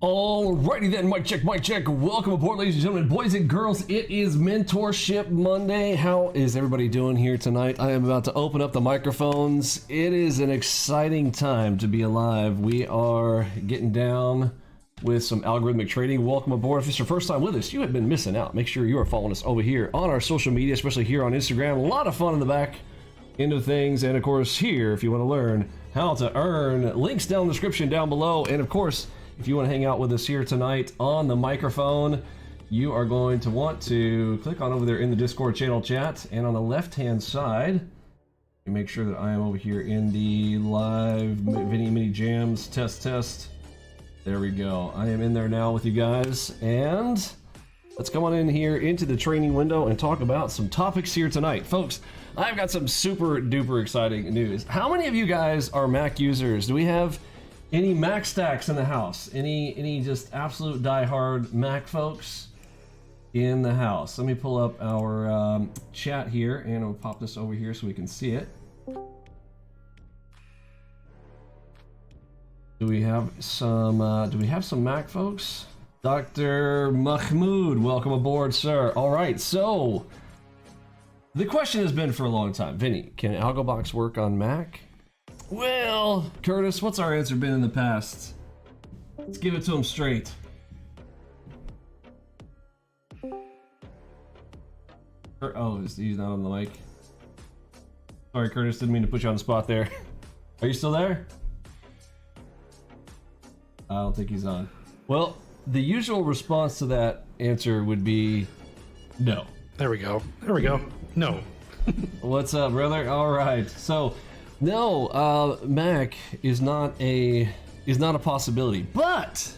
Alrighty then, mic check, mic check. Welcome aboard, ladies and gentlemen, boys and girls. It is Mentorship Monday. How is everybody doing here tonight? I am about to open up the microphones. It is an exciting time to be alive. We are getting down with some algorithmic trading. Welcome aboard. If it's your first time with us, you have been missing out. Make sure you are following us over here on our social media, especially here on Instagram. A lot of fun in the back end of things. And of course, here, if you want to learn how to earn, links down in the description down below. And of course, if you want to hang out with us here tonight on the microphone, you are going to want to click on over there in the Discord channel chat, and on the left-hand side, you make sure that I am over here in the live video mini jams test. There we go. I am in there now with you guys, and let's come on in here into the training window and talk about some topics here tonight. Folks, I've got some super duper exciting news. How many of you guys are Mac users? Do we have any Mac stacks in the house? Any just absolute diehard Mac folks in the house? Let me pull up our chat here, and we'll pop this over here so we can see it. Do we have some Mac folks? Dr. Mahmoud, welcome aboard, sir. All right, so the question has been for a long time, Vinny, can Algobox work on Mac? Well, Curtis, what's our answer been in the past? Let's give it to him straight. Oh, he's not on the mic. Sorry, Curtis, didn't mean to put you on the spot there. Are you still there? I don't think he's on. Well, the usual response to that answer would be no. There we go. There we go. No. What's up, brother? All right. So, no, Mac is not a possibility, but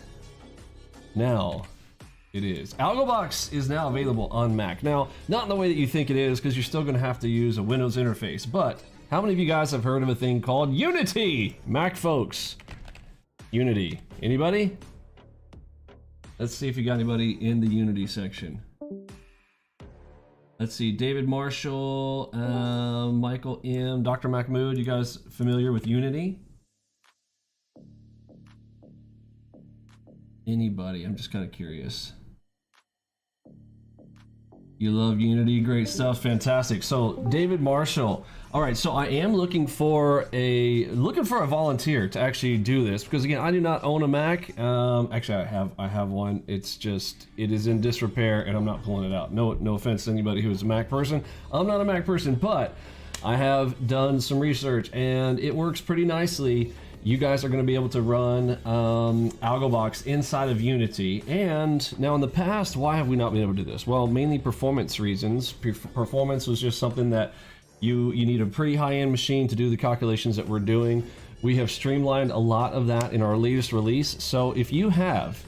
now it is. Algobox is now available on Mac. Now, not in the way that you think it is, because you're still going to have to use a Windows interface. But how many of you guys have heard of a thing called Unity? Mac folks, Unity. Anybody? Let's see if you got anybody in the Unity section. Let's see, David Marshall, Michael M, Dr. Mahmoud, you guys familiar with Unity? Anybody? I'm just kind of curious. You love Unity, great stuff, fantastic. So David Marshall, all right. So I am looking for a volunteer to actually do this, because again, I do not own a Mac. Actually, I have one. It is in disrepair, and I'm not pulling it out. No offense to anybody who is a Mac person. I'm not a Mac person, but I have done some research, and it works pretty nicely. You guys are going to be able to run Algobox inside of Unity. And now in the past, why have we not been able to do this? Well, mainly performance reasons. Performance was just something that you need a pretty high-end machine to do the calculations that we're doing. We have streamlined a lot of that in our latest release. So if you have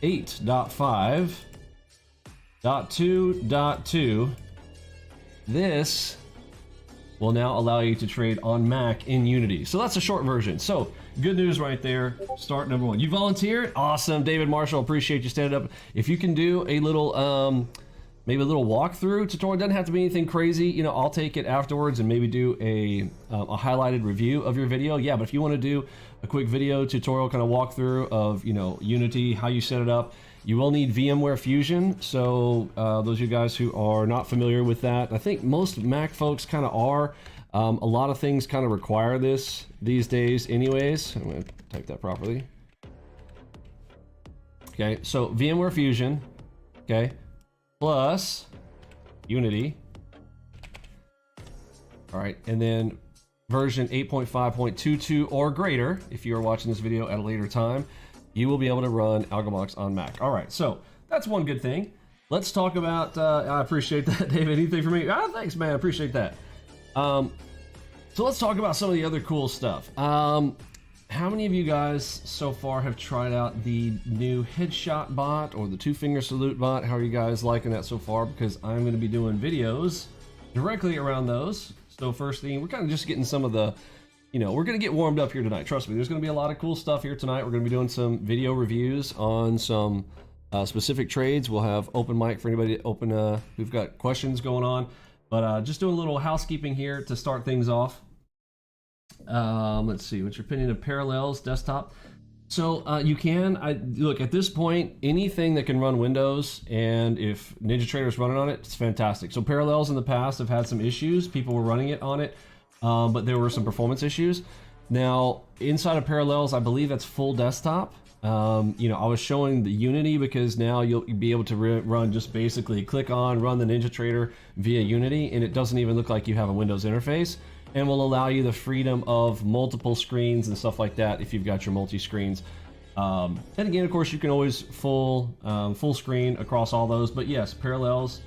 8.5.2.2, this will now allow you to trade on Mac in Unity. So that's a short version. So good news right there. Start number one. You volunteered? Awesome. David Marshall, appreciate you standing up. If you can do a little, maybe a little walkthrough tutorial, doesn't have to be anything crazy. You know, I'll take it afterwards and maybe do a highlighted review of your video. Yeah, but if you want to do a quick video tutorial kind of walkthrough of, you know, Unity, how you set it up, you will need VMware Fusion. So those of you guys who are not familiar with that, I think most Mac folks kind of are. A lot of things kind of require this these days anyways. I'm going to type that properly. Okay, so VMware Fusion, okay, plus Unity. All right, and then version 8.5.22 or greater, if you are watching this video at a later time, you will be able to run Algobox on Mac. All right, so that's one good thing. Let's talk about, I appreciate that, David. Anything for me? Thanks, man, I appreciate that. So let's talk about some of the other cool stuff. How many of you guys so far have tried out the new headshot bot or the two-finger salute bot? How are you guys liking that so far? Because I'm going to be doing videos directly around those. So first thing, we're kind of just getting some of the, you know, we're going to get warmed up here tonight. Trust me, there's going to be a lot of cool stuff here tonight. We're going to be doing some video reviews on some specific trades. We'll have open mic for anybody to open, who've got questions going on. But just doing a little housekeeping here to start things off. Let's see, what's your opinion of Parallels desktop? So you can, look, at this point, anything that can run Windows, and if NinjaTrader is running on it, it's fantastic. So Parallels in the past have had some issues. People were running it on it, but there were some performance issues. Now, inside of Parallels, I believe that's full desktop. You know, I was showing the Unity because now you'll be able to run just basically click on, run the NinjaTrader via Unity, and it doesn't even look like you have a Windows interface, and will allow you the freedom of multiple screens and stuff like that if you've got your multi-screens. And again, of course, you can always full screen across all those, but yes, Parallels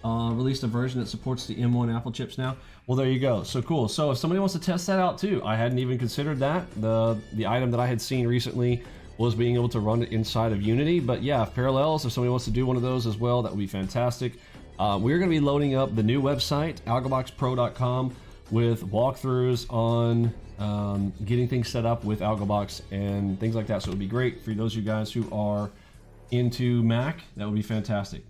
released a version that supports the M1 Apple chips now. Well, there you go. So cool. So if somebody wants to test that out too, I hadn't even considered that. The item that I had seen recently was being able to run it inside of Unity. But yeah, if Parallels, if somebody wants to do one of those as well, that would be fantastic. We're going to be loading up the new website, algoboxpro.com, with walkthroughs on getting things set up with Algobox and things like that. So it would be great for those of you guys who are into Mac. That would be fantastic.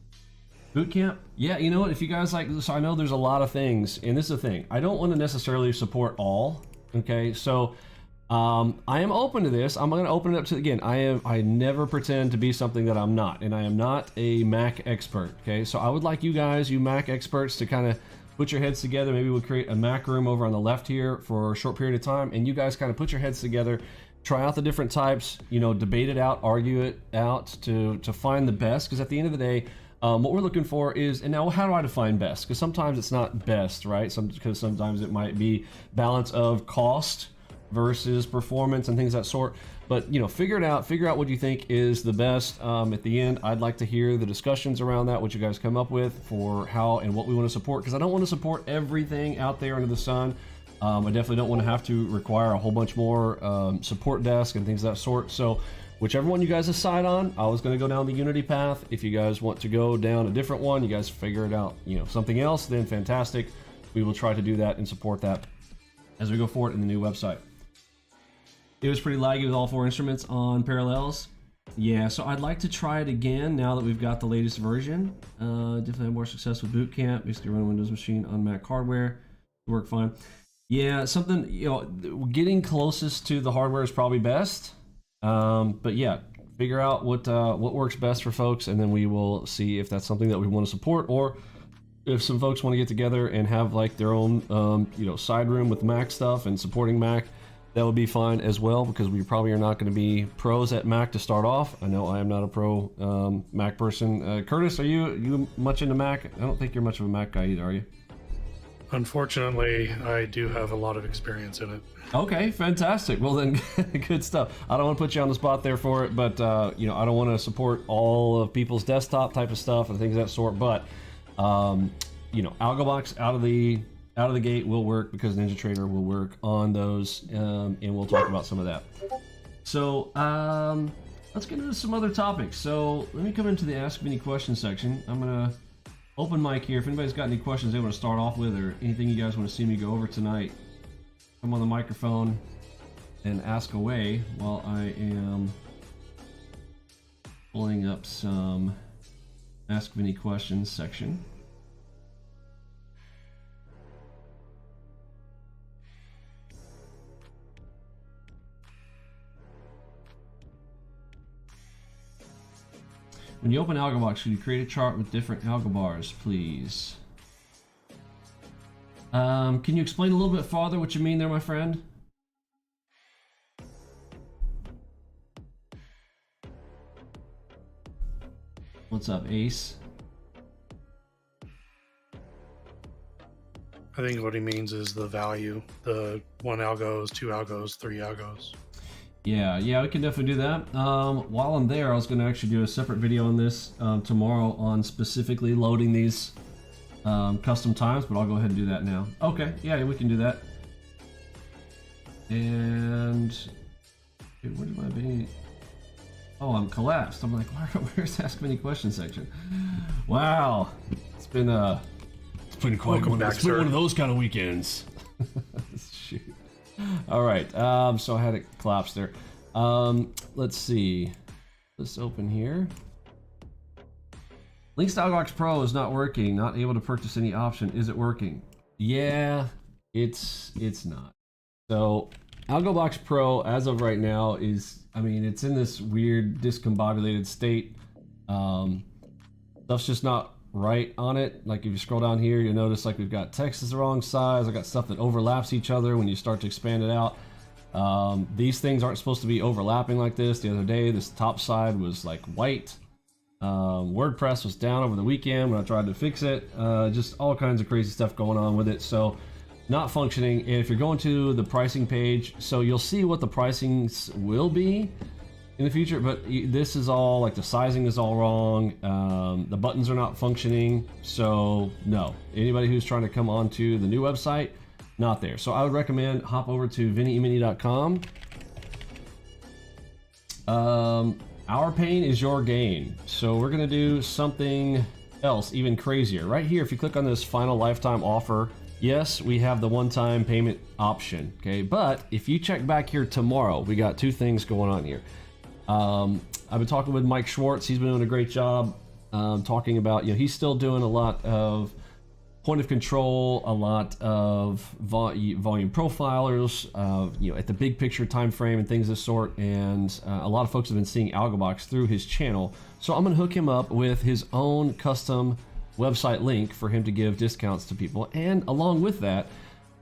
Bootcamp, yeah, you know what, if you guys like, so I know there's a lot of things, and this is the thing, I don't want to necessarily support all, okay, so I am open to this. I'm going to open it up to, again, I never pretend to be something that I'm not, and I am not a Mac expert, okay, so I would like you guys, you Mac experts, to kind of put your heads together. Maybe we'll create a Mac room over on the left here for a short period of time, and you guys kind of put your heads together, try out the different types, you know, debate it out, argue it out to find the best, because at the end of the day, what we're looking for is, and now how do I define best? Because sometimes it's not best, right? Because sometimes it might be balance of cost versus performance and things of that sort. But you know, figure it out. Figure out what you think is the best. At the end, I'd like to hear the discussions around that, what you guys come up with for how and what we want to support. Because I don't want to support everything out there under the sun. I definitely don't want to have to require a whole bunch more support desk and things of that sort. So whichever one you guys decide on, I was going to go down the Unity path. If you guys want to go down a different one, you guys figure it out, you know, something else, then fantastic. We will try to do that and support that as we go forward in the new website. It was pretty laggy with all 4 instruments on Parallels. Yeah, so I'd like to try it again now that we've got the latest version. Definitely had more success with Boot Camp. Basically run a Windows machine on Mac hardware. It worked fine. Yeah, something, you know, getting closest to the hardware is probably best. But yeah, figure out what works best for folks, and then we will see if that's something that we want to support, or if some folks want to get together and have like their own you know, side room with Mac stuff and supporting Mac. That would be fine as well, because we probably are not going to be pros at Mac to start off. I know I am not a pro Mac person. Curtis, are you much into Mac? I don't think you're much of a Mac guy either, are you? Unfortunately, I do have a lot of experience in it. Okay, fantastic. Well then, good stuff. I don't want to put you on the spot there for it, but you know, I don't want to support all of people's desktop type of stuff and things of that sort. But you know, Algobox out of the gate will work, because NinjaTrader will work on those, and we'll talk about some of that. So let's get into some other topics. So let me come into the Ask Me Any Questions section. I'm gonna open mic here. If anybody's got any questions they want to start off with, or anything you guys want to see me go over tonight, come on the microphone and ask away while I am pulling up some Ask Me Any Questions section. When you open Algobox, should you create a chart with different Algo Bars, please? Can you explain a little bit farther what you mean there, my friend? What's up, Ace? I think what he means is the value. The 1 algos, 2 algos, 3 algos. Yeah, we can definitely do that. While I'm there, I was going to actually do a separate video on this tomorrow on specifically loading these custom times, but I'll go ahead and do that now. Okay, yeah, we can do that. And dude, where did my baby? Oh, I'm collapsed. I'm like, where's Ask Me Any Questions section? Wow, it's been quite one of those kind of weekends. Shoot. All right, so I had it collapse there. Let's see. Let's open here. Links to Algobox Pro is not working. Not able to purchase any option. Is it working? Yeah, it's not. So Algobox Pro, as of right now, is, I mean, it's in this weird discombobulated state. Stuff's just not right on it. Like if you scroll down here, you'll notice like we've got text is the wrong size. I got stuff that overlaps each other when you start to expand it out. These things aren't supposed to be overlapping like this. The other day, this top side was like white. WordPress was down over the weekend when I tried to fix it. Just all kinds of crazy stuff going on with it. So not functioning. And if you're going to the pricing page, so you'll see what the pricings will be in the future, but this is all like the sizing is all wrong. The buttons are not functioning. So no, anybody who's trying to come onto the new website, not there. So I would recommend hop over to vinnyemini.com. Our pain is your gain. So we're gonna do something else even crazier. Right here, if you click on this final lifetime offer, yes, we have the one-time payment option, okay? But if you check back here tomorrow, we got two things going on here. I've been talking with Mike Schwartz. He's been doing a great job talking about, you know, he's still doing a lot of point of control, a lot of volume profilers, you know, at the big picture time frame and things of this sort. And a lot of folks have been seeing Algobox through his channel. So I'm gonna hook him up with his own custom website link for him to give discounts to people. And along with that,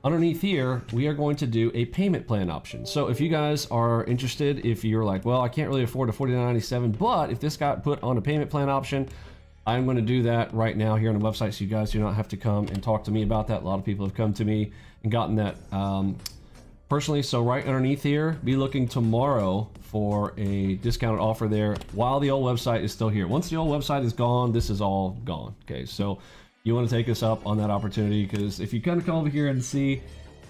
underneath here, we are going to do a payment plan option. So if you guys are interested, if you're like, well, I can't really afford a $49.97, but if this got put on a payment plan option, I'm going to do that right now here on the website, so you guys do not have to come and talk to me about that. A lot of people have come to me and gotten that personally. So right underneath here, be looking tomorrow for a discounted offer there while the old website is still here. Once the old website is gone, this is all gone. Okay, so you want to take us up on that opportunity, because if you kind of come over here and see,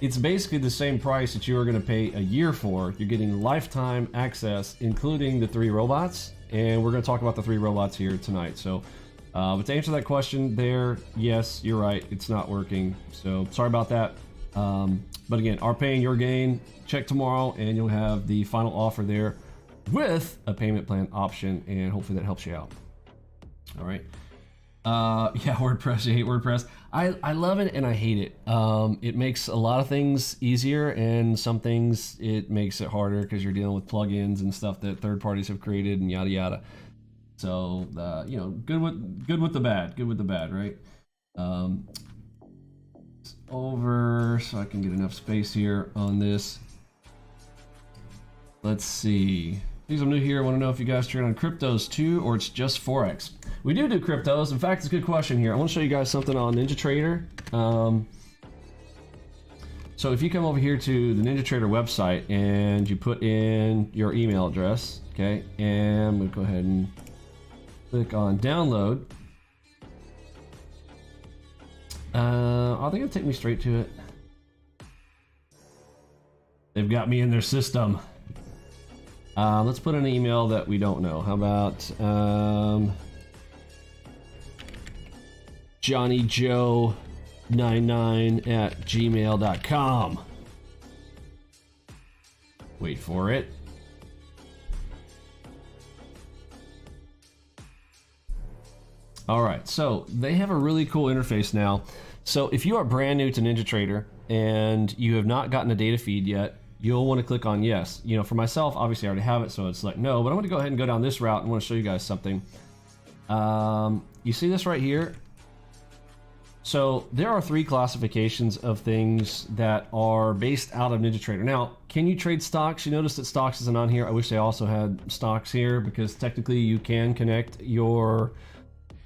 it's basically the same price that you are going to pay a year for. You're getting lifetime access, including the 3 robots, and we're going to talk about the 3 robots here tonight. So but to answer that question there, yes, you're right, it's not working. So sorry about that. But again, our pain, your gain. Check tomorrow and you'll have the final offer there with a payment plan option, and hopefully that helps you out. All right. Yeah, WordPress, you hate WordPress. I love it and I hate it. It makes a lot of things easier, and some things it makes it harder because you're dealing with plugins and stuff that third parties have created and yada yada. So you know, good with the bad, right? Over so I can get enough space here on this. Let's see. Please, I'm new here. I want to know if you guys trade on cryptos too, or it's just Forex. We do cryptos. In fact, it's a good question here. I want to show you guys something on NinjaTrader. So if you come over here to the NinjaTrader website and you put in your email address, okay, and I'm going to go ahead and click on download. I think it'll take me straight to it. They've got me in their system. Let's put in an email that we don't know. How about johnnyjoe99@gmail.com. Wait for it. All right, so they have a really cool interface now. So if you are brand new to NinjaTrader and you have not gotten a data feed yet, you'll want to click on yes. You know, for myself, obviously I already have it, so it's like no, but I'm going to go ahead and go down this route and want to show you guys something. You see this right here? So there are 3 classifications of things that are based out of NinjaTrader. Now, can you trade stocks? You notice that stocks isn't on here. I wish they also had stocks here, because technically you can connect your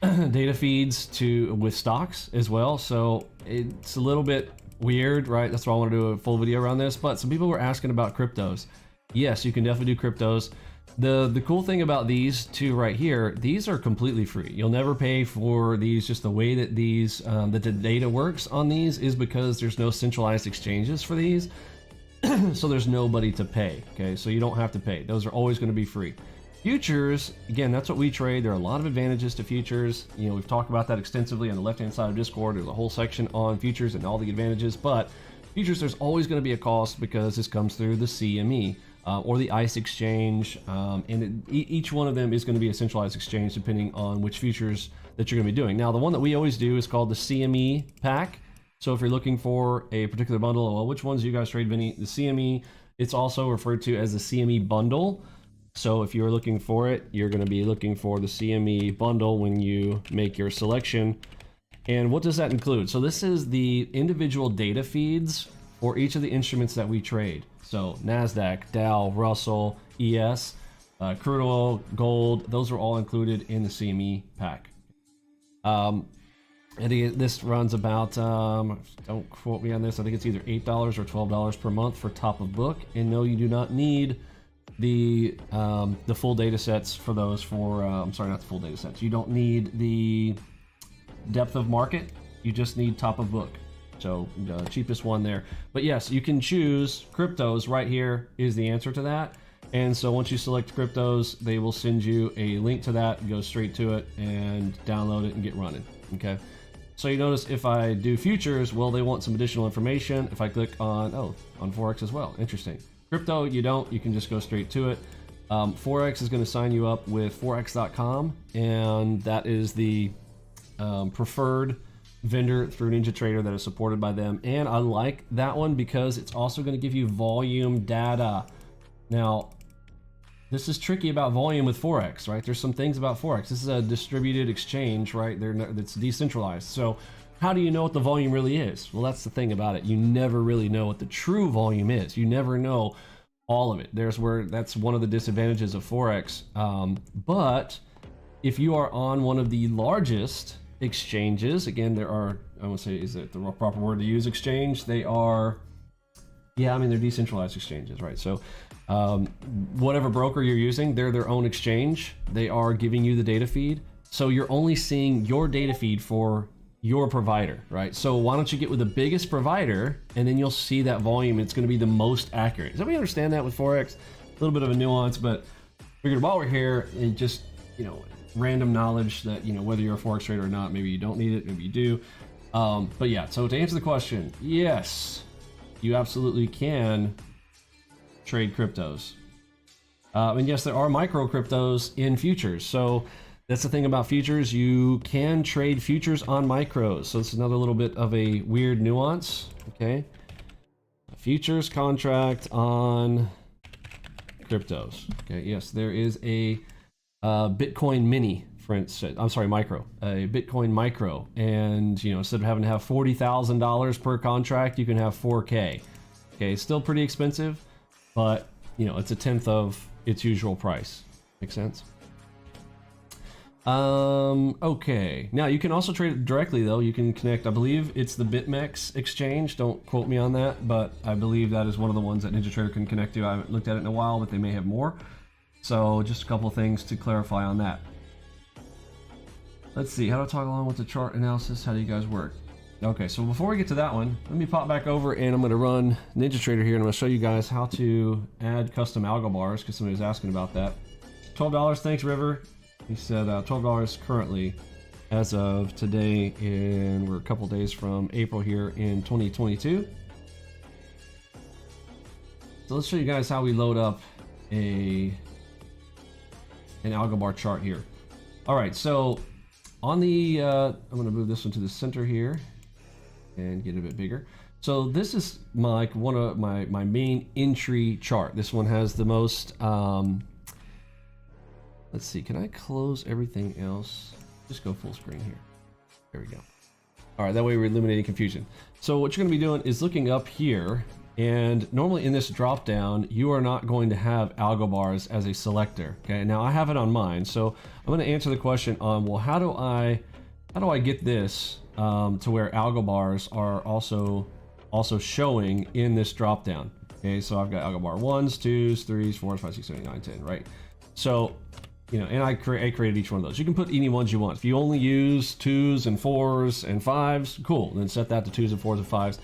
data feeds with stocks as well. So it's a little bit weird, right? That's why I want to do a full video around this. But some people were asking about cryptos. Yes, you can definitely do cryptos. The cool thing about these two right here, these are completely free. You'll never pay for these. Just the way that these that the data works on these is because there's no centralized exchanges for these. So there's nobody to pay. Okay, so you don't have to pay. Those are always going to be free. Futures, again, that's what we trade. There are a lot of advantages to futures. You know, we've talked about that extensively on the left-hand side of Discord. There's a whole section on futures and all the advantages, but futures, there's always going to be a cost because this comes through the CME or the ICE exchange, and each one of them is going to be a centralized exchange depending on which futures that you're going to be doing. Now, the one that we always do is called the CME pack. So if you're looking for a particular bundle, well, which ones do you guys trade, Vinny? The CME, it's also referred to as the CME bundle. So if you're looking for it, you're going to be looking for the CME bundle when you make your selection. And what does that include? So this is the individual data feeds for each of the instruments that we trade. So NASDAQ, Dow, Russell, ES, crude oil, gold, those are all included in the CME pack. And this runs about, don't quote me on this, I think it's either $8 or $12 per month for top of book. And no, you do not need the full data sets for those for, I'm sorry, not the full data sets. You don't need the depth of market, you just need top of book. So the cheapest one there. But yes, you can choose cryptos. Right here is the answer to that. And so once you select cryptos, they will send you a link to that, go straight to it and download it and get running. Okay. So you notice if I do futures, well, they want some additional information. If I click on, on Forex as well. Interesting. Crypto, you don't, you can just go straight to it. Forex is going to sign you up with forex.com, and that is the preferred vendor through NinjaTrader that is supported by them. And I like that one because it's also going to give you volume data. Now, this is tricky about volume with Forex, right? There's some things about Forex. This is a distributed exchange, right? It's decentralized. So how do you know what the volume really is? Well, that's the thing about it. You never really know what the true volume is. You never know all of it. That's one of the disadvantages of Forex. But if you are on one of the largest exchanges, again, there are, I won't say, is it the proper word to use, exchange? They are, yeah, I mean, they're decentralized exchanges, right? So whatever broker you're using, they're their own exchange. They are giving you the data feed. So you're only seeing your data feed for your provider, right? So why don't you get with the biggest provider, and then you'll see that volume. It's going to be the most accurate. Does everybody understand that with Forex? A little bit of a nuance, but figured while we're here, and just, random knowledge that, whether you're a Forex trader or not, maybe you don't need it, maybe you do. But yeah, so to answer the question, yes, you absolutely can trade cryptos. And yes, there are micro cryptos in futures. So that's the thing about futures. You can trade futures on micros. So it's another little bit of a weird nuance. Okay. A futures contract on cryptos. Okay. Yes, there is a Bitcoin mini, for instance. I'm sorry, micro. A Bitcoin micro. And, instead of having to have $40,000 per contract, you can have 4K. Okay. Still pretty expensive, but it's a tenth of its usual price. Make sense? Okay. Now you can also trade it directly though. You can connect, I believe it's the BitMEX exchange. Don't quote me on that, but I believe that is one of the ones that NinjaTrader can connect to. I haven't looked at it in a while, but they may have more. So just a couple things to clarify on that. Let's see, how to talk along with the chart analysis. How do you guys work? Okay, so before we get to that one, let me pop back over and I'm going to run NinjaTrader here and I'm going to show you guys how to add custom algo bars because somebody was asking about that. $12, thanks River. He said $12 currently as of today, and we're a couple days from April here in 2022. So let's show you guys how we load up an algo bar chart here. All right, so on the, I'm going to move this one to the center here and get it a bit bigger. So this is one of my main entry chart. This one has the most, let's see, can I close everything else? Just go full screen here. There we go. All right, that way we're eliminating confusion. So what you're gonna be doing is looking up here, and normally in this drop down, you are not going to have algo bars as a selector. Okay, now I have it on mine. So I'm gonna answer the question on, well, how do I get this to where algo bars are also showing in this drop down? Okay, so I've got algo bar 1s, 2s, 3s, 4s, 5, 6, 7, 8, 9, 10, right? So, and I created each one of those. You can put any ones you want. If you only use 2s and 4s and 5s, cool. Then set that to 2s and 4s and 5s.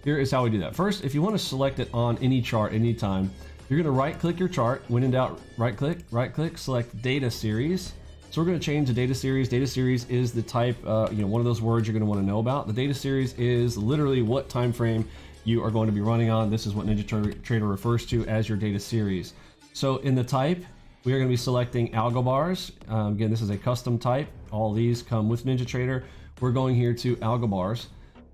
Here is how we do that. First, if you want to select it on any chart anytime, you're going to right-click your chart. When in doubt, right-click, select Data Series. So we're going to change the Data Series. Data Series is the type, one of those words you're going to want to know about. The Data Series is literally what time frame you are going to be running on. This is what NinjaTrader refers to as your Data Series. So in the type, we are going to be selecting algo bars. Again, this is a custom type. All these come with NinjaTrader. We're going here to algo bars.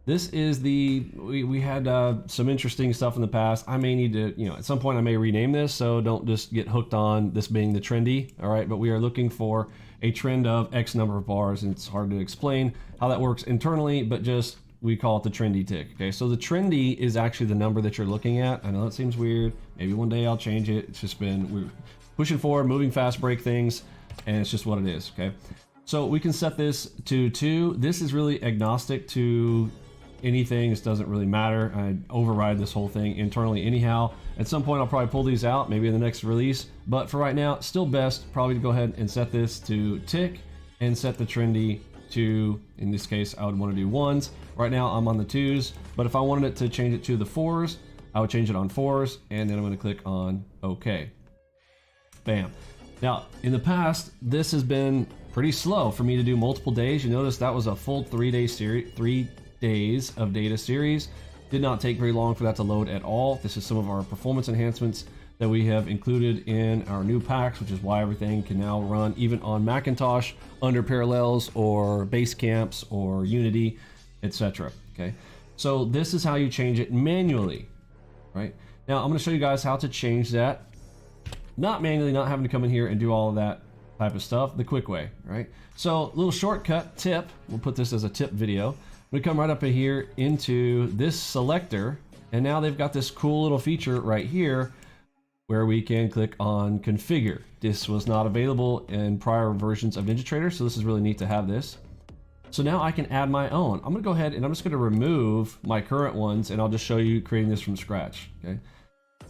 This is we had some interesting stuff in the past. I may need to, at some point I may rename this, so don't just get hooked on this being the trendy, all right? But we are looking for a trend of X number of bars, and it's hard to explain how that works internally, but just we call it the trendy tick, okay? So the trendy is actually the number that you're looking at. I know that seems weird. Maybe one day I'll change it. It's just been, we're pushing forward, moving fast, break things, and it's just what it is, okay? So we can set this to 2. This is really agnostic to anything. This doesn't really matter. I override this whole thing internally anyhow. At some point I'll probably pull these out, maybe in the next release, but for right now it's still best probably to go ahead and set this to tick and set the trendy to, in this case I would want to do 1s. Right now I'm on the 2s, but if I wanted it to change it to the 4s, I would change it on 4s, and then I'm going to click on OK. Bam. Now in the past this has been pretty slow for me to do multiple days. You notice that was a full 3-day series, 3 days of data series. Did not take very long for that to load at all. This is some of our performance enhancements that we have included in our new packs, which is why everything can now run even on Macintosh under Parallels or Basecamps or Unity, etc. Okay, so this is how you change it manually, right? Now I'm going to show you guys how to change that, not manually, not having to come in here and do all of that type of stuff, the quick way, right? So little shortcut tip, we'll put this as a tip video. We come right up in here into this selector, and now they've got this cool little feature right here where we can click on configure. This was not available in prior versions of NinjaTrader, so this is really neat to have this. So now I can add my own. I'm gonna go ahead and I'm just gonna remove my current ones, and I'll just show you creating this from scratch, okay?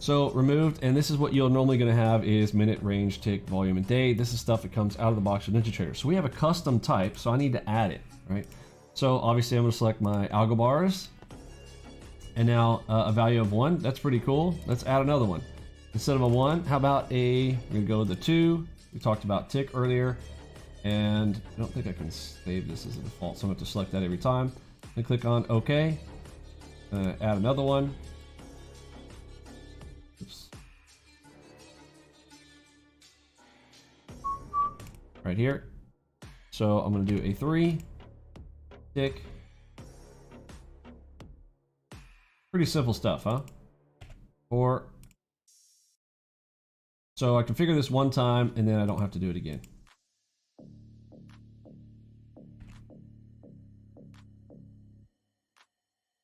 So removed, and this is what you're normally gonna have is minute, range, tick, volume, and day. This is stuff that comes out of the box with NinjaTrader. So we have a custom type, so I need to add it, right? So obviously I'm going to select my Algo Bars, and now a value of 1. That's pretty cool. Let's add another one. Instead of a 1, how about we're going to go with the 2. We talked about tick earlier, and I don't think I can save this as a default, so I'm going to have to select that every time. And click on OK. Add another one. Oops. Right here. So I'm going to do a 3. Tick. Pretty simple stuff, huh? 4. So I configure this one time, and then I don't have to do it again.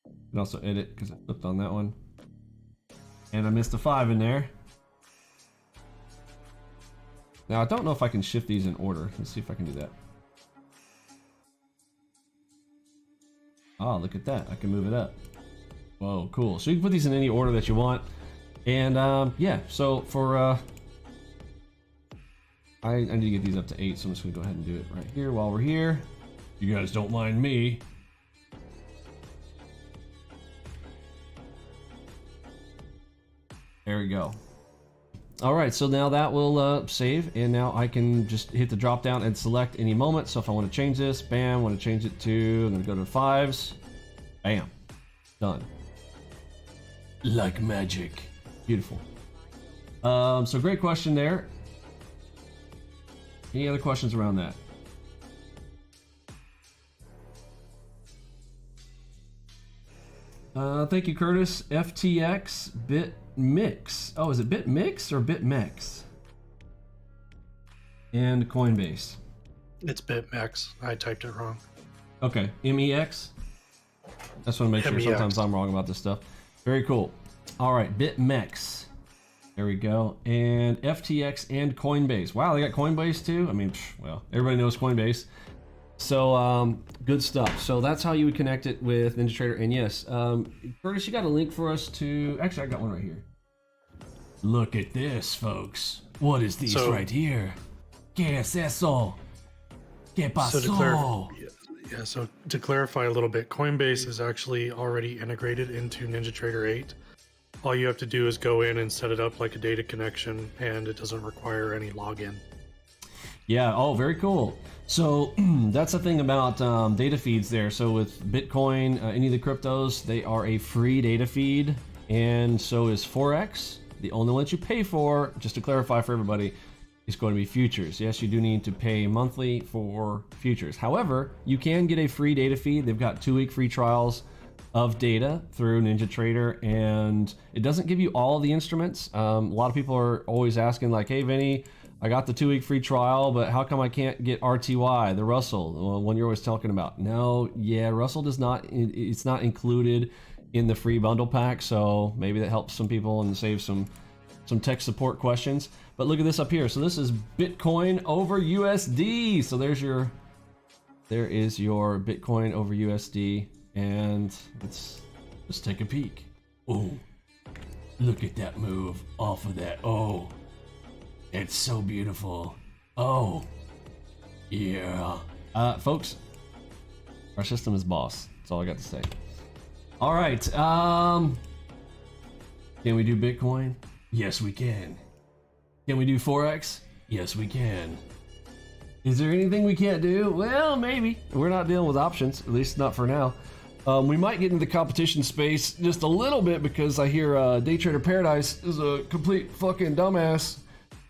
You can also edit because I flipped on that one. And I missed a 5 in there. Now I don't know if I can shift these in order. Let's see if I can do that. Oh, look at that. I can move it up. Whoa, cool. So you can put these in any order that you want. And yeah, so for I need to get these up to 8, so I'm just gonna go ahead and do it right here while we're here. You guys don't mind me. There we go. All right, so now that will save, and now I can just hit the drop down and select any moment. So if I want to change this, bam, want to change it to, I'm gonna go to 5s, bam, done. Like magic. Beautiful. So great question there. Any other questions around that? Thank you, Curtis. FTX BitMix. Oh, is it BitMix or BitMEX? And Coinbase. It's BitMEX. I typed it wrong. Okay, MEX. I just want to make sure. MEX. Sometimes I'm wrong about this stuff. Very cool. All right, BitMEX. There we go. And FTX and Coinbase. Wow, they got Coinbase too? I mean, well, everybody knows Coinbase. So good stuff. So that's how you would connect it with NinjaTrader. And yes, Curtis, you got a link for us to, actually I got one right here. Look at this, folks. What is this right here? ¿Qué es eso? ¿Qué pasó? So to clarify a little bit, Coinbase is actually already integrated into NinjaTrader 8. All you have to do is go in and set it up like a data connection, and it doesn't require any login. Yeah, oh, very cool. So that's the thing about data feeds there. So with Bitcoin, any of the cryptos, they are a free data feed, and so is Forex. The only one that you pay for, just to clarify for everybody, is going to be futures. Yes, you do need to pay monthly for futures. However, you can get a free data feed. They've got 2-week free trials. of data through NinjaTrader, and it doesn't give you all the instruments. A lot of people are always asking like, hey Vinny, I got the 2-week free trial, but how come I can't get RTY, the Russell, one you're always talking about? No, yeah, Russell does not, it's not included in the free bundle pack, so maybe that helps some people and saves some tech support questions. But look at this up here. So this is Bitcoin over USD. So there is your Bitcoin over USD, and let's take a peek. Oh, look at that move off of that. Oh, it's so beautiful. Oh, yeah. Folks, our system is boss. That's all I got to say. All right. Can we do Bitcoin? Yes, we can. Can we do Forex? Yes, we can. Is there anything we can't do? Well, maybe. We're not dealing with options, at least not for now. We might get into the competition space just a little bit because I hear Day Trader Paradise is a complete fucking dumbass.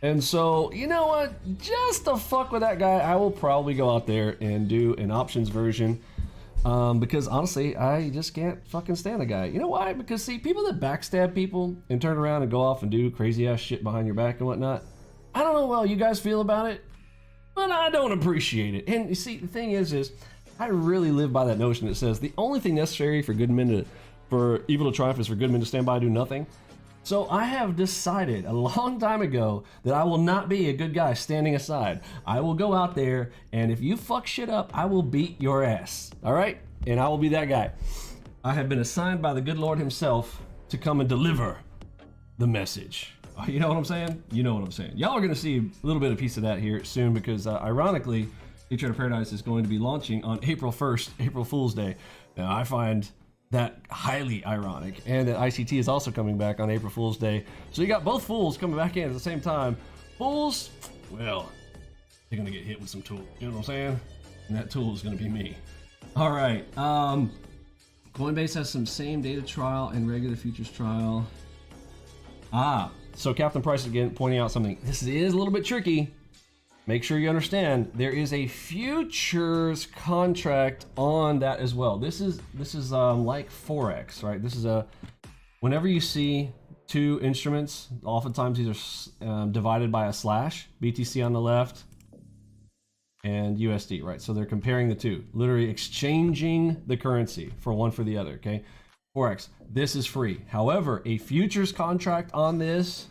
And so, you know what? Just to fuck with that guy, I will probably go out there and do an options version. Because honestly, I just can't fucking stand the guy. You know why? Because see, people that backstab people and turn around and go off and do crazy ass shit behind your back and whatnot, I don't know how you guys feel about it, but I don't appreciate it. And you see, the thing is I really live by that notion that says the only thing necessary for evil to triumph is for good men to stand by and do nothing. So I have decided a long time ago that I will not be a good guy standing aside. I will go out there, and if you fuck shit up, I will beat your ass. All right? And I will be that guy. I have been assigned by the good Lord himself to come and deliver the message. You know what I'm saying? You know what I'm saying. Y'all are going to see a little bit of piece of that here soon because ironically, Day Trader Paradise is going to be launching on April 1st, April Fool's Day. Now I find that highly ironic, and that ICT is also coming back on April Fool's Day. So you got both fools coming back in at the same time. Fools, well, they're gonna get hit with some tool. You know what I'm saying? And that tool is gonna be me. All right. Coinbase has some same data trial and regular futures trial. So Captain Price again pointing out something. This is a little bit tricky. Make sure you understand there is a futures contract on that as well. This is like Forex, right? This is whenever you see two instruments, oftentimes these are divided by a slash, BTC on the left and USD, right? So they're comparing the two, literally exchanging the currency for one for the other, okay? Forex, this is free. However, a futures contract on this,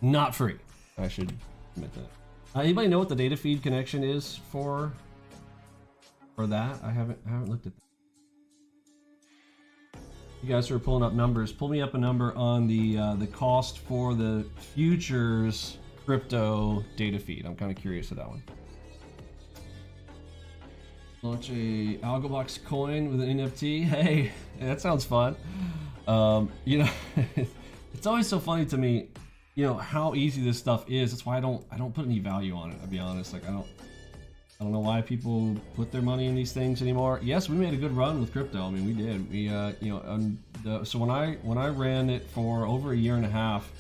not free. I should admit that. Anybody know what the data feed connection is for that? I haven't looked at that. You guys are pulling up numbers. Pull me up a number on the cost for the futures crypto data feed. I'm kind of curious of that one. Launch a Algobox coin with an NFT. Hey, that sounds fun. You know, it's always so funny to me, you know, how easy this stuff is. That's why I don't put any value on it. I'll be honest. Like I don't know why people put their money in these things anymore. Yes, we made a good run with crypto. I mean, we did. We you know, so when I ran it for over a year and a half,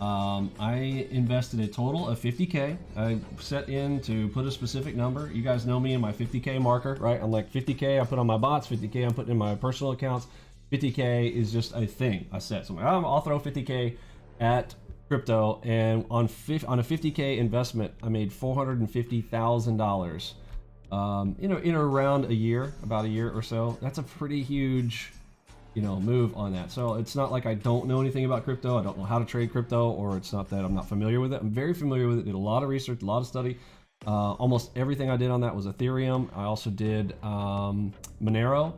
I invested a total of 50K. I set in to put a specific number. You guys know me and my 50K marker, right? I'm like 50K I put on my bots, 50K I'm putting in my personal accounts. 50K is just a thing I set. So I'll throw 50K at crypto, and on a 50K investment, I made $450,000. You know, in around a year, about a year or so. That's a pretty huge, you know, move on that. So it's not like I don't know anything about crypto. I don't know how to trade crypto, or it's not that I'm not familiar with it. I'm very familiar with it. Did a lot of research, a lot of study. Almost everything I did on that was Ethereum. I also did Monero.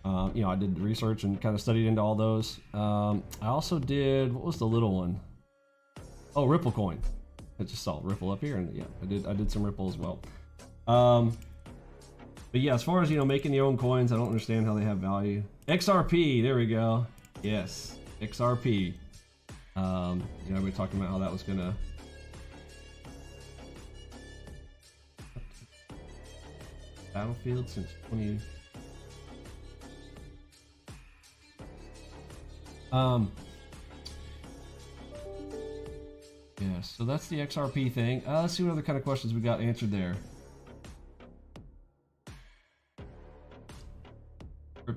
You know, I did research and kind of studied into all those. I also did, what was the little one? Oh, Ripple coin. I just saw Ripple up here, and yeah, I did some Ripple as well. But yeah, as far as, you know, making your own coins, I don't understand how they have value. XRP, there we go. Yes, XRP. You know, everybody talking about how that was gonna. Battlefield since 20. Yeah, so that's the XRP thing. Let's see what other kind of questions we got answered there.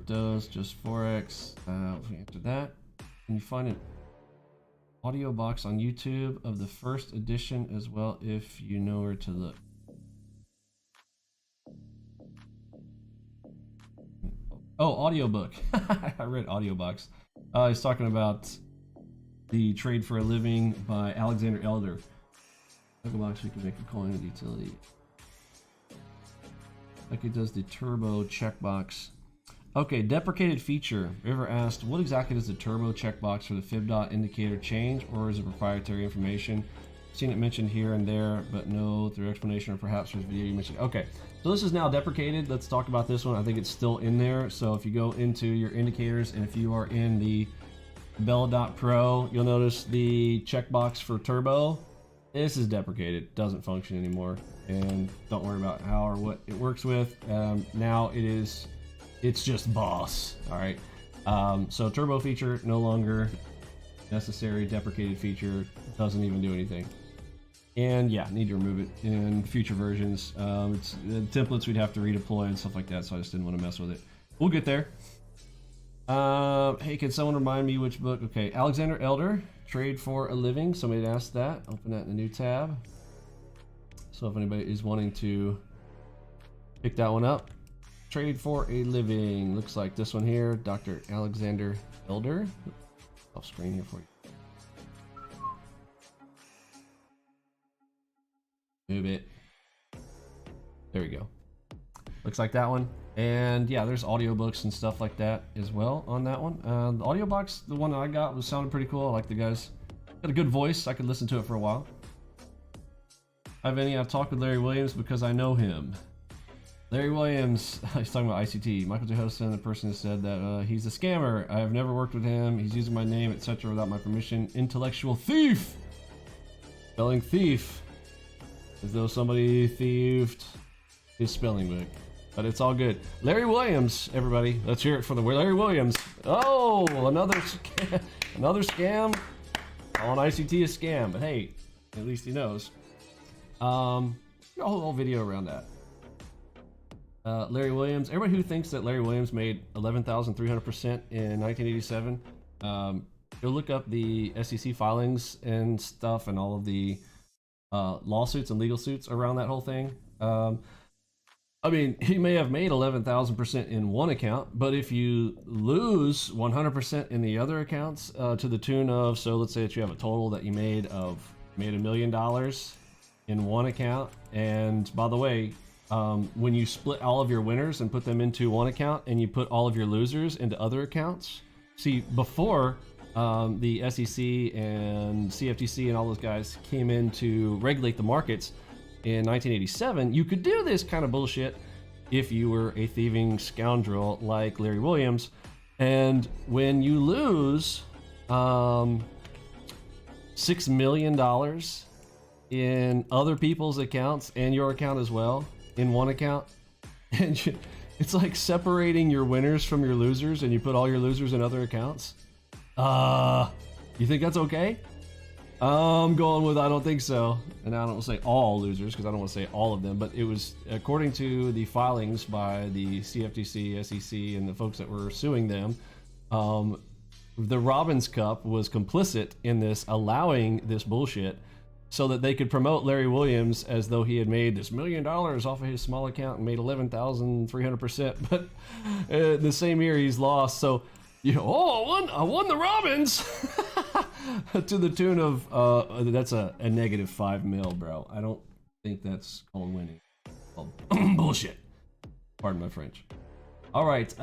cryptos, just Forex. We answered that. Can you find an audio box on YouTube of the first edition as well if you know where to look? Oh, audiobook. I read Audiobox. He's talking about the Trade for a Living by Alexander Elder. Algobox, we can make a coin with utility. Like it does the turbo checkbox. Okay, deprecated feature. We ever asked what exactly does the turbo checkbox for the fib dot indicator change, or is it proprietary information? Seen it mentioned here and there, but no through explanation or perhaps there's video you mentioned. Okay, so this is now deprecated. Let's talk about this one. I think it's still in there. So if you go into your indicators and if you are in the Bell.Pro, you'll notice the checkbox for turbo. This is deprecated, doesn't function anymore, and don't worry about how or what it works with. Now it's just boss. All right. So turbo feature no longer necessary. Deprecated feature doesn't even do anything. And yeah, need to remove it in future versions. It's the templates we'd have to redeploy and stuff like that, so I just didn't want to mess with it. We'll get there. Hey, can someone remind me which book? Okay, Alexander Elder, Trade for a Living. Somebody asked that. Open that in a new tab. So if anybody is wanting to pick that one up, Trade for a Living. Looks like this one here, Dr. Alexander Elder. Off screen here for you. Move it. There we go. Looks like that one. And yeah, there's audiobooks and stuff like that as well on that one. The audio box, the one that I got, was sounded pretty cool. I like the guys. Got a good voice. I could listen to it for a while. I've talked with Larry Williams because I know him. Larry Williams, he's talking about ICT. Michael J. Hudson, the person who said that he's a scammer. I have never worked with him. He's using my name, etc. without my permission. Intellectual thief. Spelling thief. As though somebody thieved his spelling book. But it's all good. Larry Williams, everybody. Let's hear it for the Larry Williams. Oh, another scam. On ICT a scam, but hey, at least he knows. A whole video around that. Larry Williams. Everybody who thinks that Larry Williams made 11,300% in 1987, go look up the SEC filings and stuff and all of the lawsuits and legal suits around that whole thing. I mean, he may have made 11,000% in one account, but if you lose 100% in the other accounts to the tune of, so let's say that you have a total that you made $1 million in one account, and by the way, when you split all of your winners and put them into one account and you put all of your losers into other accounts, see, before the SEC and CFTC and all those guys came in to regulate the markets in 1987, you could do this kind of bullshit if you were a thieving scoundrel like Larry Williams. And when you lose $6 million in other people's accounts and your account as well, in one account, and it's like separating your winners from your losers, and you put all your losers in other accounts. You think that's okay? I'm going with I don't think so. And I don't want to say all losers because I don't want to say all of them, but it was according to the filings by the CFTC, SEC, and the folks that were suing them. The Robbins Cup was complicit in this, allowing this bullshit so that they could promote Larry Williams as though he had made this $1 million off of his small account and made 11,300%. But the same year he's lost. So, you know, I won the Robbins to the tune of that's a negative $5 mil, bro. I don't think that's called winning. Called bullshit. Pardon my French. All right.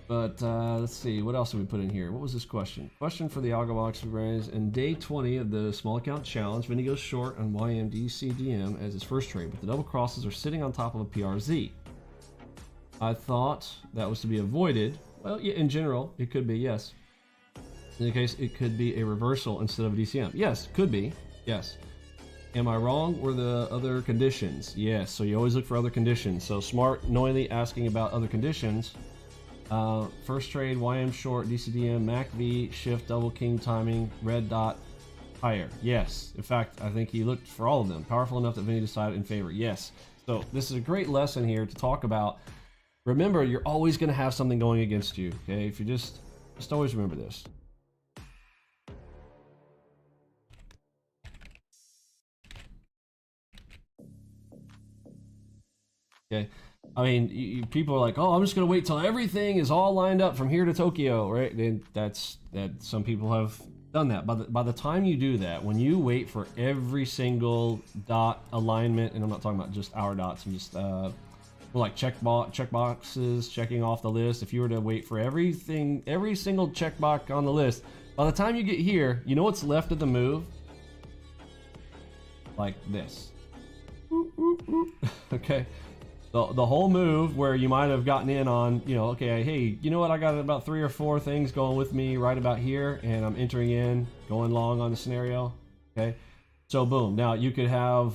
But let's see, what else did we put in here? What was this question? Question for the Algobox we raised. In day 20 of the small account challenge, Vinny goes short on YMDCDM as his first trade, but the double crosses are sitting on top of a PRZ. I thought that was to be avoided. Well, yeah, in general, it could be, yes. In the case, it could be a reversal instead of a DCM. Yes, could be, yes. Am I wrong? Were the other conditions? Yes, so you always look for other conditions. So smart, knowingly asking about other conditions. First trade, YM short, DCDM, MACV, shift, double king timing, red dot, higher. Yes. In fact, I think he looked for all of them. Powerful enough that Vinny decided in favor. Yes. So this is a great lesson here to talk about remember, you're always going to have something going against you. Okay, if you just always remember this. Okay, I mean, people are like, oh, I'm just gonna wait till everything is all lined up from here to Tokyo, right? And that some people have done that. By the time you do that, when you wait for every single dot alignment, and I'm not talking about just our dots, I'm just like check boxes, checking off the list. If you were to wait for everything, every single checkbox on the list, by the time you get here, you know what's left of the move? Like this. Okay. The whole move where you might have gotten in on, you know, okay, hey, you know what, I got about 3 or 4 things going with me right about here, and I'm entering in, going long on the scenario, okay? So boom, now you could have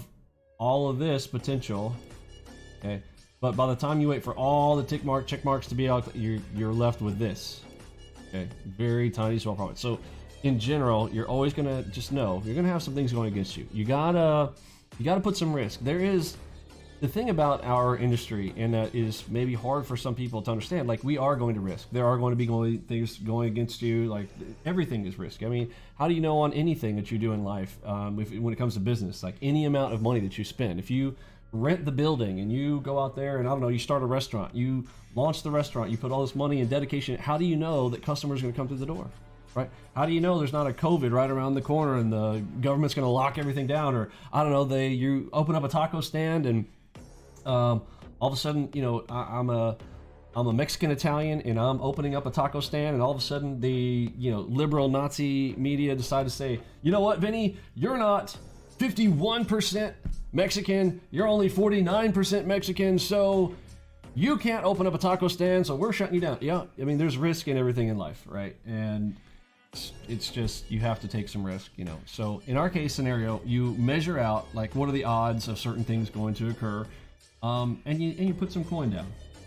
all of this potential, okay? But by the time you wait for all the check marks to be out, you're left with this, okay? Very tiny small profit. So in general, you're always gonna just know you're gonna have some things going against you. You gotta put some risk. There is the thing about our industry, and that is maybe hard for some people to understand, like we are going to risk. There are going to be things going against you, like everything is risk. I mean, how do you know on anything that you do in life, when it comes to business, like any amount of money that you spend, if you rent the building and you go out there and I don't know, you start a restaurant, you launch the restaurant, you put all this money and dedication, how do you know that customers are going to come through the door? Right? How do you know there's not a COVID right around the corner and the government's going to lock everything down? Or I don't know, you open up a taco stand and all of a sudden, you know, I'm a Mexican Italian and I'm opening up a taco stand, and all of a sudden the, you know, liberal Nazi media decide to say, you know what, Vinny, you're not 51% Mexican, you're only 49% Mexican, so you can't open up a taco stand, so we're shutting you down. Yeah, I mean, there's risk in everything in life, right? And it's just, you have to take some risk, you know. So in our case scenario, you measure out, like, what are the odds of certain things going to occur, and you put some coin down.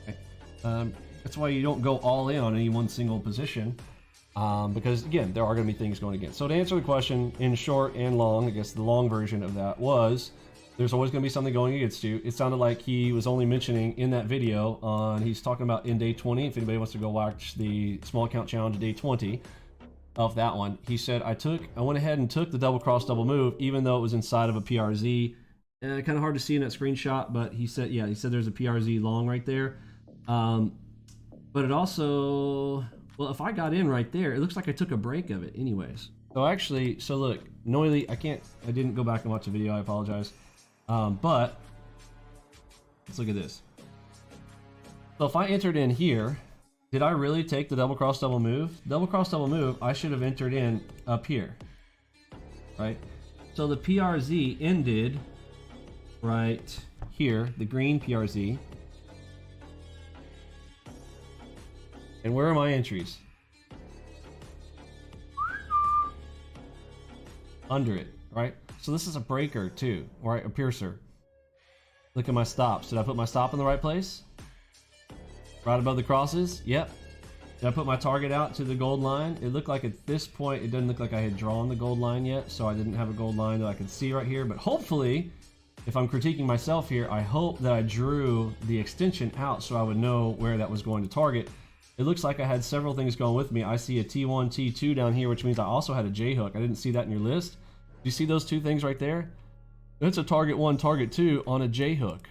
Okay? That's why you don't go all in on any one single position, because again, there are going to be things going against. So to answer the question in short and long, I guess the long version of that was, there's always going to be something going against you. It sounded like he was only mentioning in that video he's talking about in day 20. If anybody wants to go watch the small account challenge day 20 of that one, he said, I went ahead and took the double cross double move, even though it was inside of a PRZ. Kind of hard to see in that screenshot, but he said, yeah, he said there's a PRZ long right there. But it also, well, if I got in right there, it looks like I took a break of it anyways. So actually, so look, Noily, I didn't go back and watch the video, I apologize. But let's look at this. So if I entered in here, did I really take the double cross double move? Double cross double move, I should have entered in up here, right? So the PRZ ended right here, the green PRZ. And where are my entries? Under it, right? So this is a breaker too, right? A piercer. Look at my stops. Did I put my stop in the right place? Right above the crosses? Yep. Did I put my target out to the gold line? It looked like at this point, it doesn't look like I had drawn the gold line yet, so I didn't have a gold line that I could see right here. But hopefully, if I'm critiquing myself here, I hope that I drew the extension out so I would know where that was going to target. It looks like I had several things going with me. I see a T1, T2 down here, which means I also had a J hook. I didn't see that in your list. Do you see those two things right there? That's a target 1, target 2 on a J hook.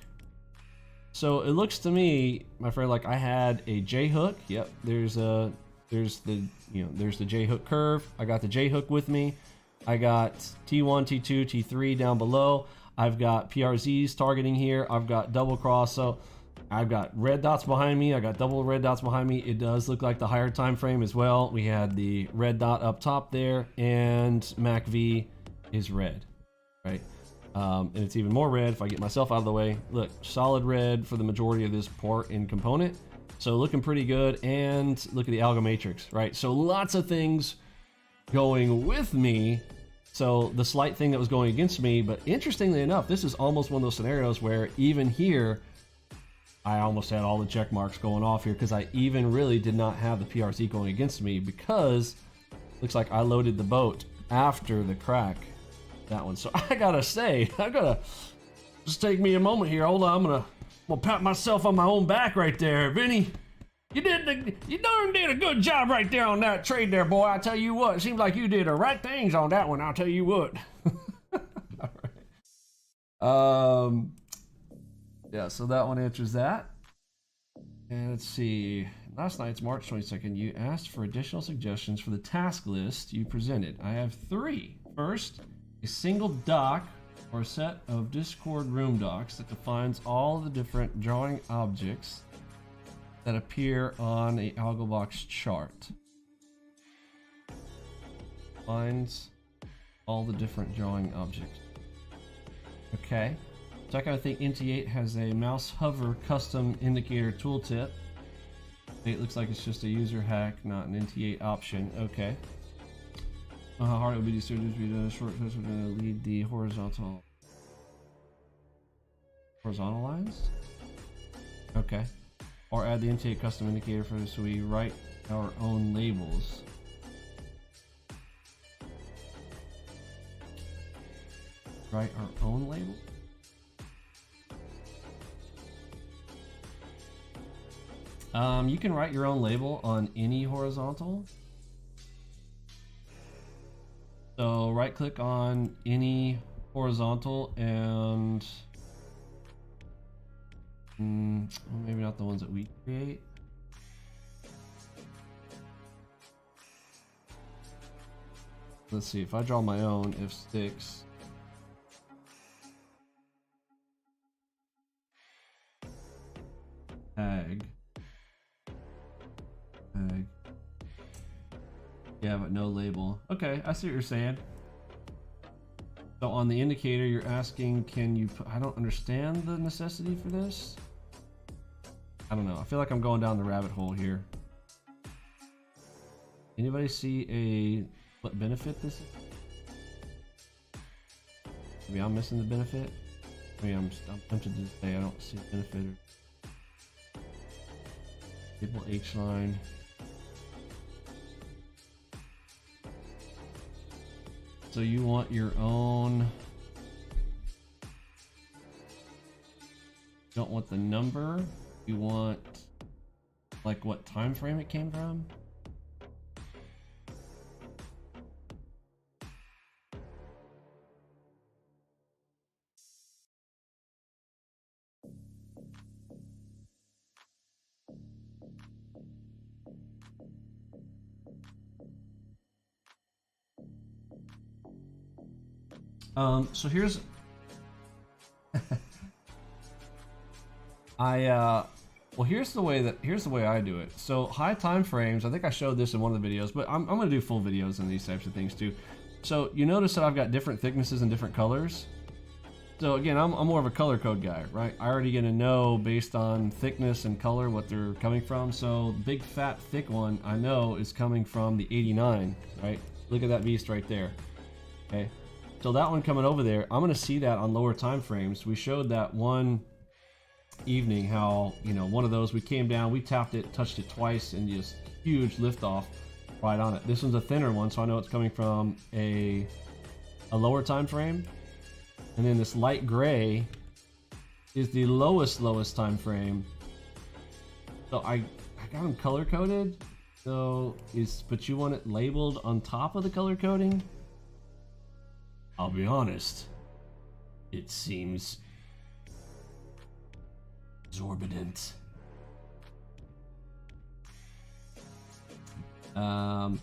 So it looks to me, my friend, like I had a J hook. Yep, there's the J hook curve. I got the J hook with me. I got T1, T2, T3 down below. I've got PRZs targeting here. I've got double cross. So I've got red dots behind me. I got double red dots behind me. It does look like the higher time frame as well. We had the red dot up top there, and MACV is red, right? And it's even more red if I get myself out of the way. Look, solid red for the majority of this part and component. So looking pretty good. And look at the algo matrix, right? So lots of things going with me. So the slight thing that was going against me, but interestingly enough, this is almost one of those scenarios where even here, I almost had all the check marks going off here because I even really did not have the PRC going against me, because looks like I loaded the boat after the crack. That one. So I gotta say, I gotta just take me a moment here. Hold on, I'm gonna gonna pat myself on my own back right there, Vinny. You darn did a good job right there on that trade there, boy. I tell you what, it seems like you did the right things on that one. I'll tell you what. All right. Yeah, so that one answers that. And let's see. Last night's March 22nd, you asked for additional suggestions for the task list you presented. I have 3. First, a single doc or a set of Discord room docs that defines all the different drawing objects that appear on a Algobox chart. Defines all the different drawing objects. Okay. Second, I think NT8 has a mouse hover custom indicator tooltip. It looks like it's just a user hack, not an NT8 option. Okay. How hard it would be to search the shortcuts are going to lead the horizontal lines? Okay. Or add the NT8 custom indicator for this so we write our own labels. Write our own label? You can write your own label on any horizontal. So right click on any horizontal and maybe not the ones that we create. Let's see, if I draw my own, if sticks. Tag. Yeah, but no label. Okay, I see what you're saying. So on the indicator, you're asking, can you put, I don't understand the necessity for this. I don't know. I feel like I'm going down the rabbit hole here. Anybody see what benefit this is? Maybe I'm missing the benefit. I mean, I'm tempted to say I don't see a benefit. Table H line. So you want your own. You don't want the number. You want like what time frame it came from. So here's here's the way I do it. So high time frames, I think I showed this in one of the videos, but I'm gonna do full videos on these types of things too. So you notice that I've got different thicknesses and different colors. So again, I'm more of a color code guy, right? I already gonna know based on thickness and color what they're coming from. So big fat thick one I know is coming from the 89, right? Look at that beast right there. Okay. So that one coming over there, I'm gonna see that on lower time frames. We showed that one evening how, you know, one of those, we came down, we tapped it, touched it twice, and just huge lift off right on it. This one's a thinner one, so I know it's coming from a lower time frame. And then this light gray is the lowest time frame. So I got them color coded. So but you want it labeled on top of the color coding? I'll be honest, it seems exorbitant. And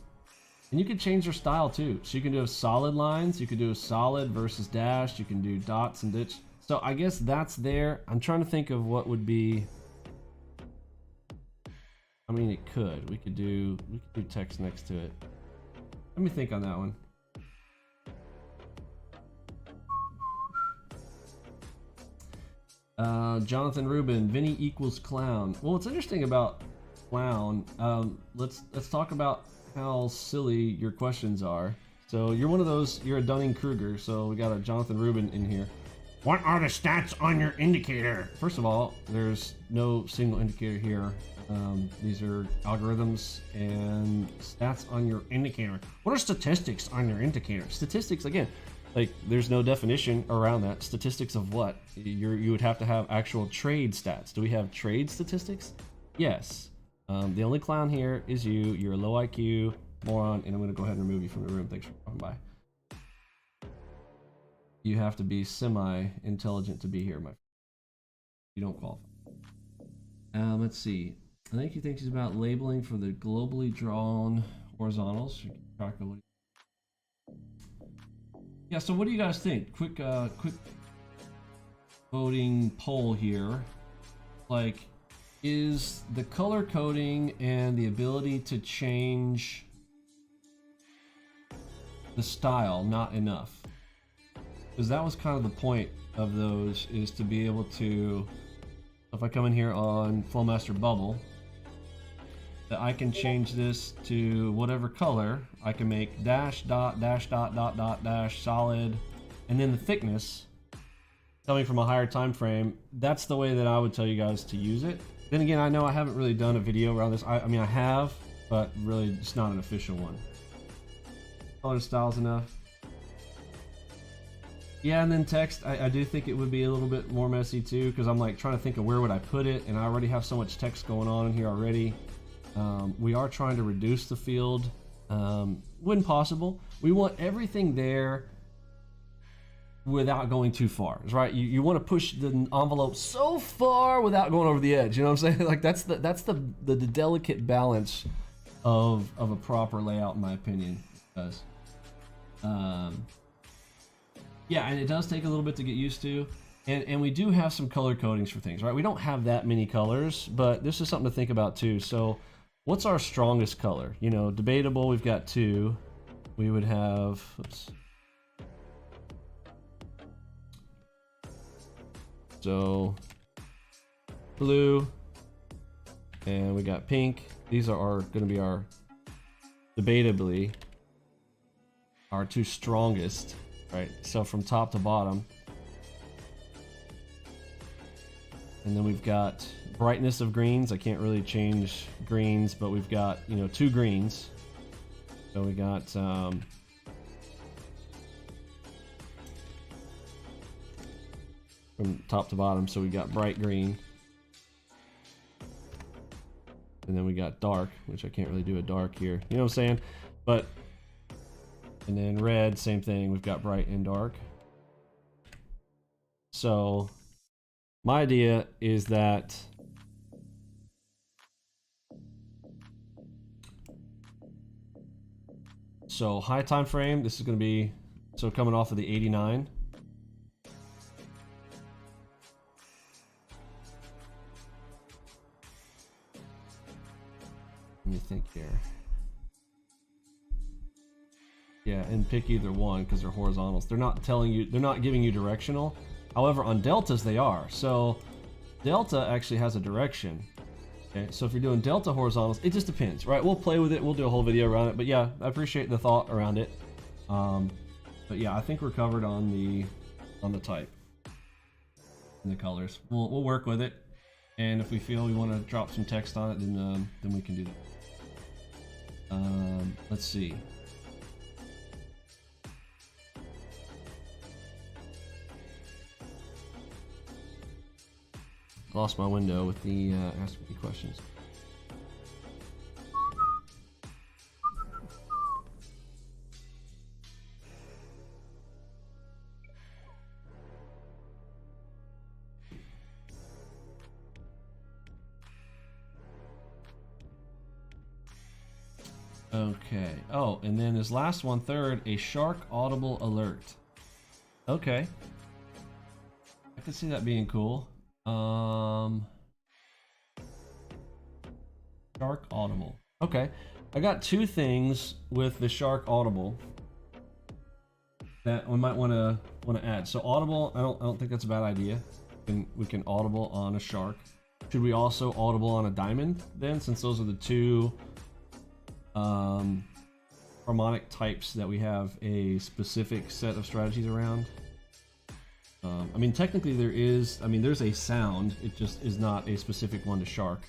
you can change your style too. So you can do solid lines, you can do a solid versus dashed, you can do dots and ditch. So I guess that's there. I'm trying to think of what would be. I mean, it could. We could do text next to it. Let me think on that one. Jonathan Rubin, Vinny equals clown. Well, what's interesting about clown, let's talk about how silly your questions are. So you're one of those, you're a Dunning-Kruger, so we got a Jonathan Rubin in here. What are the stats on your indicator? First of all, there's no single indicator here. These are algorithms and stats on your indicator. What are statistics on your indicator? Statistics, again, Like, there's no definition around that. Statistics of what? You would have to have actual trade stats. Do we have trade statistics? Yes. The only clown here is you. You're a low IQ moron, and I'm going to go ahead and remove you from the room. Thanks for coming by. You have to be semi-intelligent to be here, my friend. You don't qualify. Let's see. I think he thinks he's about labeling for the globally drawn horizontals. Yeah, so what do you guys think? Quick voting poll here. Like, is the color coding and the ability to change the style not enough? Because that was kind of the point of those, is to be able to, if I come in here on Flowmaster Bubble, that I can change this to whatever color. I can make dash dot dash dot dot dot dash solid, and then the thickness coming from a higher time frame. That's the way that I would tell you guys to use it. Then again, I know I haven't really done a video around this. I mean, I have, but really it's not an official one. Color style's enough. Yeah, and then text, I do think it would be a little bit more messy too, because I'm like trying to think of where would I put it, and I already have so much text going on in here already. We are trying to reduce the field when possible. We want everything there without going too far, right? You want to push the envelope so far without going over the edge. You know what I'm saying? Like that's the delicate balance of a proper layout, in my opinion. It does. Yeah, and it does take a little bit to get used to. And we do have some color codings for things, right? We don't have that many colors, but this is something to think about too. So what's our strongest color? You know, debatable, we've got two. We would have, oops. So blue, and we got pink. These are going to be our, debatably, our two strongest, right? So from top to bottom. And then we've got brightness of greens. I can't really change greens, but we've got, you know, two greens. So we got from top to bottom. So we got bright green. And then we got dark, which I can't really do a dark here. You know what I'm saying? But, and then red, same thing. We've got bright and dark. So my idea is that so high time frame, this is going to be, so coming off of the 89. Let me think here. Yeah, and pick either one because they're horizontals. They're not telling you, they're not giving you directional. However, on deltas they are. So delta actually has a direction. Okay, so if you're doing delta horizontals, it just depends, right? We'll play with it. We'll do a whole video around it. But yeah, I appreciate the thought around it. But yeah, I think we're covered on the type and the colors. We'll work with it, and if we feel we want to drop some text on it, then we can do that. Let's see. Lost my window with the ask me questions. Okay. Oh, and then his last one, third, a shark audible alert. Okay. I could see that being cool. Shark audible. Okay, I got two things with the shark audible that we might want to add. So audible, I don't think that's a bad idea. We can audible on a shark. Should we also audible on a diamond then, since those are the two harmonic types that we have a specific set of strategies around? I mean, technically there is, I mean, there's a sound, it just is not a specific one to shark,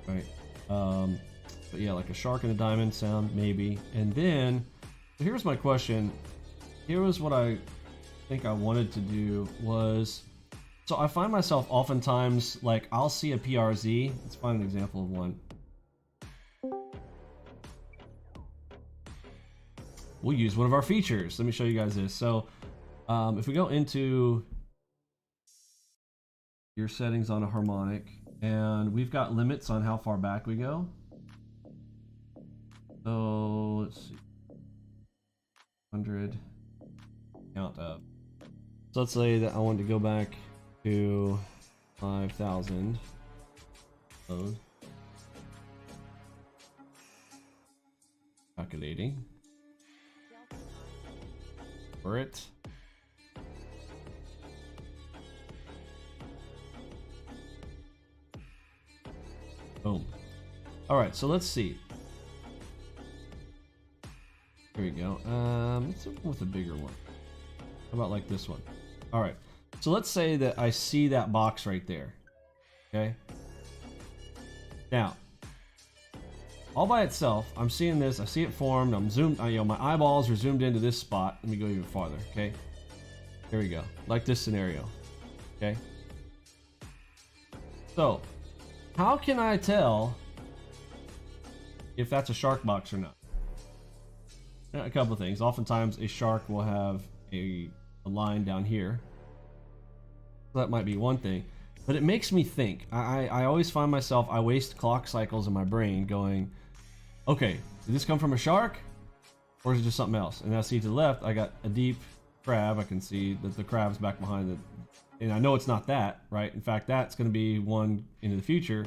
right? But yeah, like a shark and a diamond sound, maybe. And then, so here's my question. here was what I think I wanted to do was, so I find myself oftentimes, like, I'll see a PRZ. Let's find an example of one. We'll use one of our features. Let me show you guys this. So if we go into your settings on a harmonic, and we've got limits on how far back we go. So let's see, 100, count up. So let's say that I want to go back to 5,000. Load. Calculating. For it. Boom. All right, so let's see. Here we go. Let's go with a bigger one. How about like this one? All right. So let's say that I see that box right there. Okay. Now, all by itself, I'm seeing this. I see it formed. I'm zoomed. You know, my eyeballs are zoomed into this spot. Let me go even farther. Okay. Here we go. Like this scenario. Okay. So, how can I tell if that's a shark box or not? A couple of things. Oftentimes, a shark will have a line down here. So that might be one thing. But it makes me think. I always find myself, I waste clock cycles in my brain going, okay, did this come from a shark? Or is it just something else? And I see to the left, I got a deep crab. I can see that the crab's back behind it. And I know it's not that, right? In fact, that's going to be one into the future.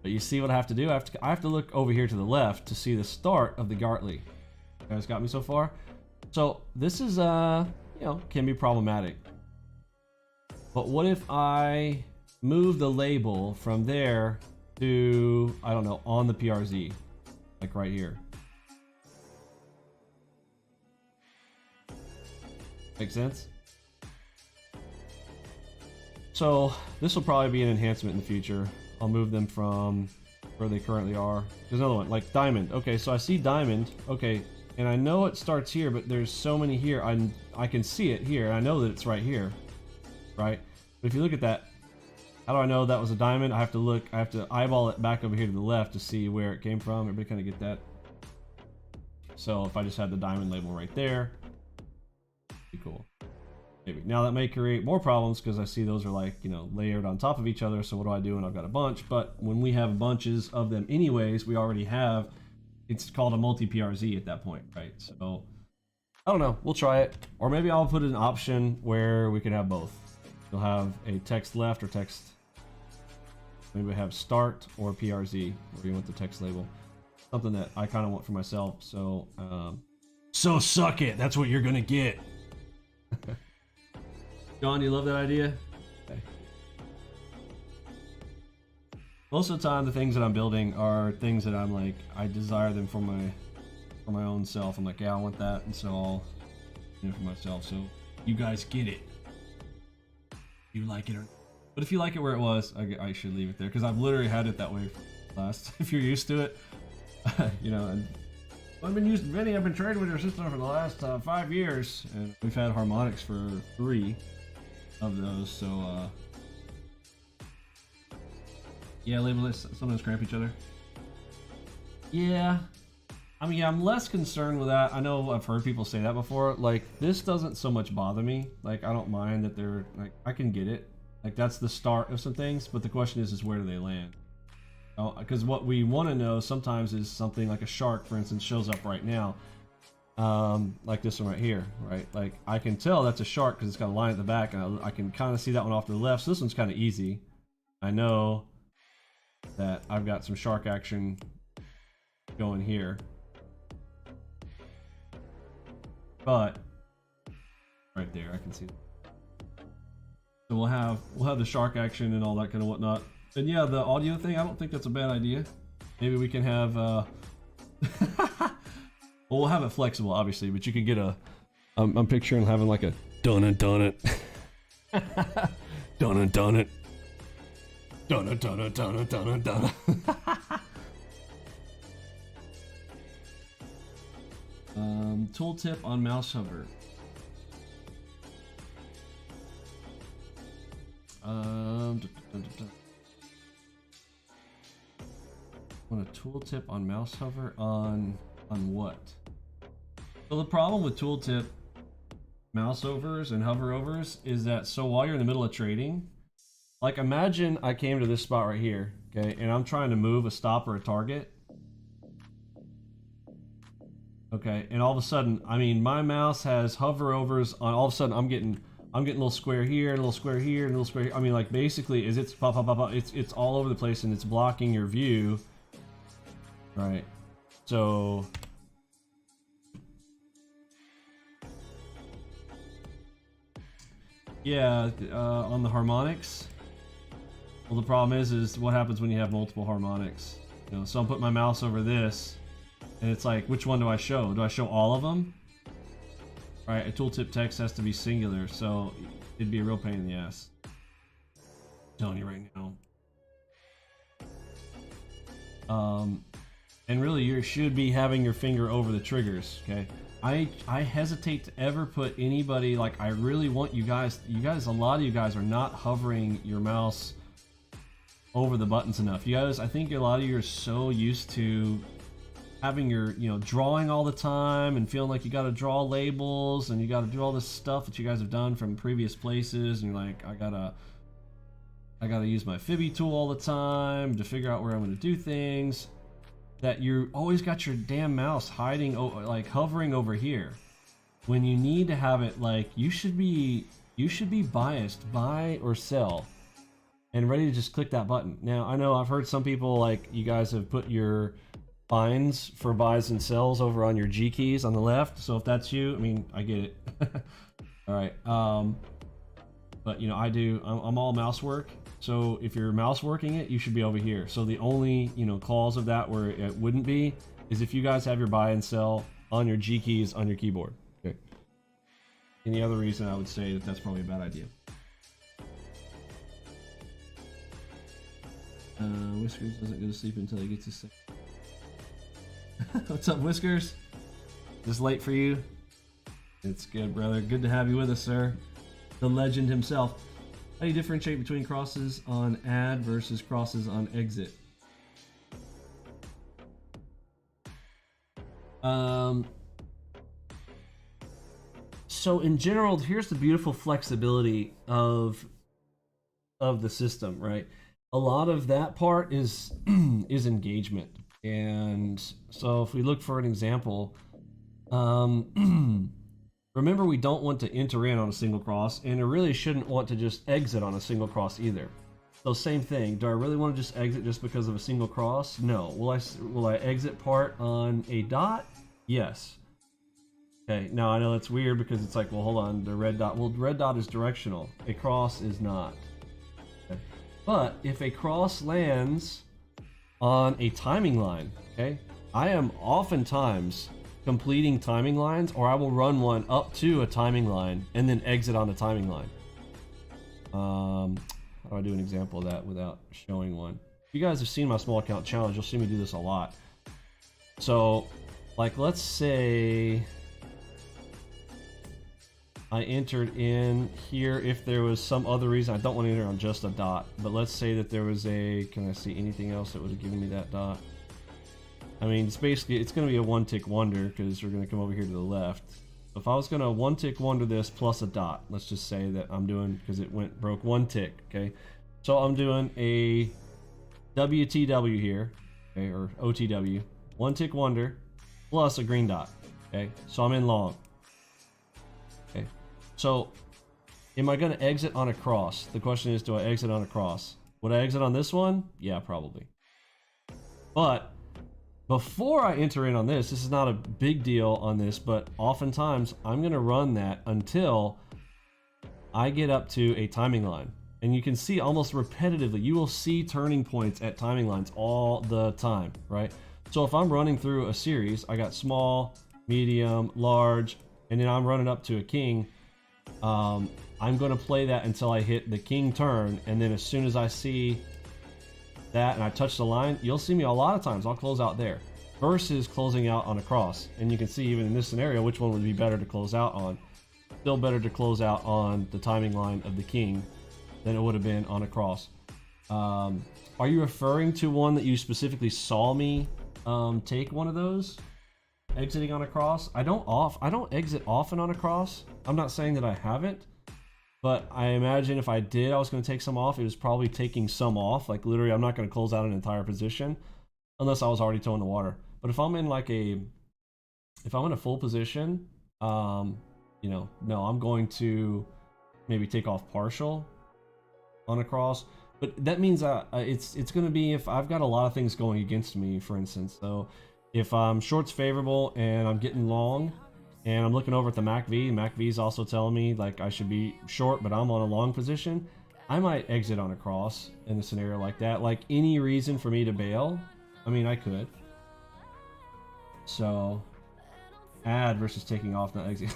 But you see what I have to do? I have to look over here to the left to see the start of the Gartley. You guys got me so far? So this is, you know, can be problematic. But what if I move the label from there to, I don't know, on the PRZ, like right here? Make sense? So this will probably be an enhancement in the future. I'll move them from where they currently are. There's another one, like diamond. Okay, so I see diamond. Okay, and I know it starts here, but there's so many here. I can see it here. I know that it's right here, right? But if you look at that, how do I know that was a diamond? I have to look. I have to eyeball it back over here to the left to see where it came from. Everybody kind of get that? So if I just had the diamond label right there, be cool. Maybe. Now that may create more problems because I see those are like, you know, layered on top of each other. So what do I do when I've got a bunch? But when we have bunches of them anyways, we already have, it's called a multi-PRZ at that point, right? So I don't know. We'll try it. Or maybe I'll put an option where we can have both. You'll have a text left or text, maybe have start or PRZ where you want the text label. Something that I kind of want for myself. So, so suck it. That's what you're going to get. John, you love that idea? Okay. Most of the time, the things that I'm building are things that I'm like, I desire them for my own self. I'm like, yeah, I want that, and so I'll do it for myself. So you guys get it. You like it, but if you like it where it was, I should leave it there because I've literally had it that way for the last. If you're used to it, you know. And I've been using Vinny. I've been trading with your system for the last 5 years, and we've had harmonics for 3 of those. So yeah, label it. Sometimes cramp each other. Yeah, I mean, yeah, I'm less concerned with that. I know I've heard people say that before. Like, this doesn't so much bother me. Like, I don't mind that they're like, I can get it. Like, that's the start of some things, but the question is where do they land? Because what we want to know sometimes is something like a shark, for instance, shows up right now. Like this one right here, right? Like, I can tell that's a shark because it's got a line at the back, and I can kind of see that one off to the left. So this one's kind of easy. I know that I've got some shark action going here. But right there, I can see that. So we'll have the shark action and all that kind of whatnot. And yeah, the audio thing, I don't think that's a bad idea. Maybe we can have well, we'll have it flexible, obviously, but you could get a I'm picturing having like a dun it dun it dun it dun it dun it dun it dun it dun it dun it. Tooltip on mouse hover. Want a tooltip on mouse hover on what? So the problem with tooltip mouse overs and hover overs is that, so while you're in the middle of trading, like imagine I came to this spot right here, okay, and I'm trying to move a stop or a target. Okay, and all of a sudden, I mean, my mouse has hover overs on. All of a sudden, I'm getting a little square here, and a little square here, and a little square here. I mean, like basically, it's pop, pop, pop, pop. It's all over the place, and it's blocking your view. Right. So yeah, on the harmonics. Well, the problem is what happens when you have multiple harmonics. You know, so I'm putting my mouse over this. And it's like, which one do I show? Do I show all of them? Right, a tooltip text has to be singular, so it'd be a real pain in the ass. I'm telling you right now. And really, you should be having your finger over the triggers, okay? I hesitate to ever put anybody, like, I really want you guys, a lot of you guys are not hovering your mouse over the buttons enough. You guys, I think a lot of you are so used to having your, you know, drawing all the time and feeling like you got to draw labels and you got to do all this stuff that you guys have done from previous places, and you're like, I gotta use my Fibby tool all the time to figure out where I'm going to do things, that you always got your damn mouse hiding, like hovering over here, when you need to have it, like, you should be biased buy or sell and ready to just click that button. Now I know I've heard some people, like, you guys have put your binds for buys and sells over on your G keys on the left, so if that's you, I mean, I get it. All right, but you know, I'm all mouse work, so if you're mouse working it, you should be over here. So the only, you know, clause of that where it wouldn't be is if you guys have your buy and sell on your G keys on your keyboard. Okay. Any other reason I would say that that's probably a bad idea. Whiskers doesn't go to sleep until he gets his sick. What's up, Whiskers? Just late for you? It's good, brother. Good to have you with us, sir. The legend himself. How do you differentiate between crosses on add versus crosses on exit? So in general, here's the beautiful flexibility of the system, right? A lot of that part is engagement. And so if we look for an example, remember, we don't want to enter in on a single cross, and I really shouldn't want to just exit on a single cross either. So same thing, do I really want to just exit just because of a single cross? No. Will I exit part on a dot? Yes. Okay, now I know that's weird because it's like, well, hold on, the red dot, well, red dot is directional, a cross is not. Okay. But if a cross lands on a timing line, okay, I am oftentimes completing timing lines, or I will run one up to a timing line and then exit on a timing line. How do I do an example of that without showing one? If you guys have seen my small account challenge, you'll see me do this a lot. So, like, let's say I entered in here if there was some other reason. I don't want to enter on just a dot, but let's say that there was a, can I see anything else that would have given me that dot? I mean, it's basically, it's going to be a one tick wonder because we're going to come over here to the left. So if I was going to one tick wonder this plus a dot, let's just say that I'm doing, because it broke one tick, okay? So I'm doing a WTW here, okay, or OTW, one tick wonder plus a green dot, okay? So I'm in long. Okay, so am I going to exit on a cross? The question is, do I exit on a cross? Would I exit on this one? Yeah, probably. But before I enter in on this is not a big deal on this, but oftentimes I'm going to run that until I get up to a timing line. And you can see almost repetitively, you will see turning points at timing lines all the time, right? So if I'm running through a series, I got small, medium, large, and then I'm running up to a king. I'm going to play that until I hit the king turn, and then as soon as I see that and I touch the line, you'll see me a lot of times I'll close out there versus closing out on a cross. And you can see even in this scenario which one would be better to close out on. Still better to close out on the timing line of the king than it would have been on a cross. Are you referring to one that you specifically saw me take one of those? Exiting on a cross? I don't exit often on a cross. I'm not saying that I haven't, but I imagine if I did, I was going to take some off. It was probably taking some off. Like literally, I'm not going to close out an entire position unless I was already towing the water. But if I'm in like if I'm in a full position, you know, no, I'm going to maybe take off partial on a cross. But that means it's going to be if I've got a lot of things going against me, for instance. So if short's favorable and I'm getting long and I'm looking over at the MACV is also telling me like I should be short, but I'm on a long position, I might exit on a cross in a scenario like that. Like any reason for me to bail, I mean, I could. So add versus taking off, not exit.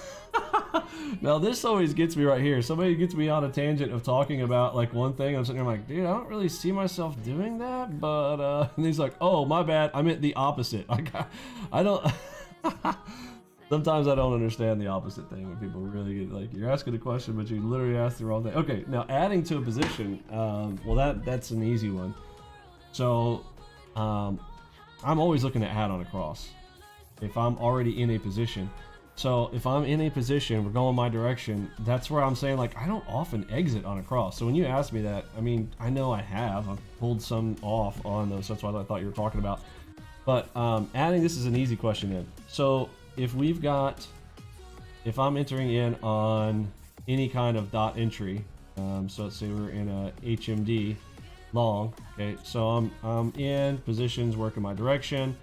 Now this always gets me right here. Somebody gets me on a tangent of talking about like one thing. I'm sitting there like, dude, I don't really see myself doing that, but and he's like, oh, my bad, I meant the opposite. I don't sometimes I don't understand the opposite thing when people really get like, you're asking a question but you literally asked the wrong thing. Okay, now adding to a position, well that's an easy one. So I'm always looking to add on a cross if I'm already in a position. So if I'm in a position, we're going my direction, that's where I'm saying like, I don't often exit on a cross. So when you ask me that, I mean, I know I've pulled some off on those. That's what I thought you were talking about. But adding, this is an easy question then. So if I'm entering in on any kind of dot entry, so let's say we're in a HMD long, okay, so I'm in positions, working my direction,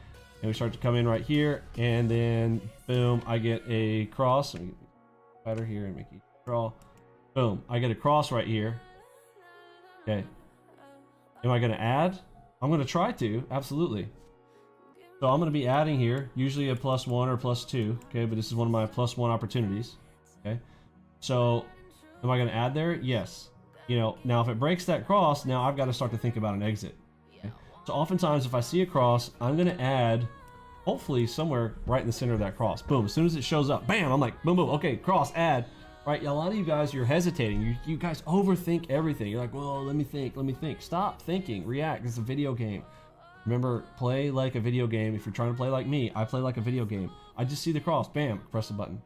and we start to come in right here, and then boom, I get a cross. Let me get better here and make it draw. Boom, I get a cross right here. Okay, am I going to add? I'm going to try to, absolutely. So I'm going to be adding here, usually a +1 or +2, okay, but this is one of my +1 opportunities, okay. So am I going to add there? Yes. You know, now if it breaks that cross, now I've got to start to think about an exit. Okay? So oftentimes if I see a cross, I'm going to add hopefully somewhere right in the center of that cross. Boom, as soon as it shows up, bam, I'm like, boom, boom, okay, cross, add. Right, a lot of you guys, you're hesitating. You guys overthink everything. You're like, well, let me think. Stop thinking, react. It's a video game. Remember, play like a video game. If you're trying to play like me, I play like a video game. I just see the cross, bam, press the button.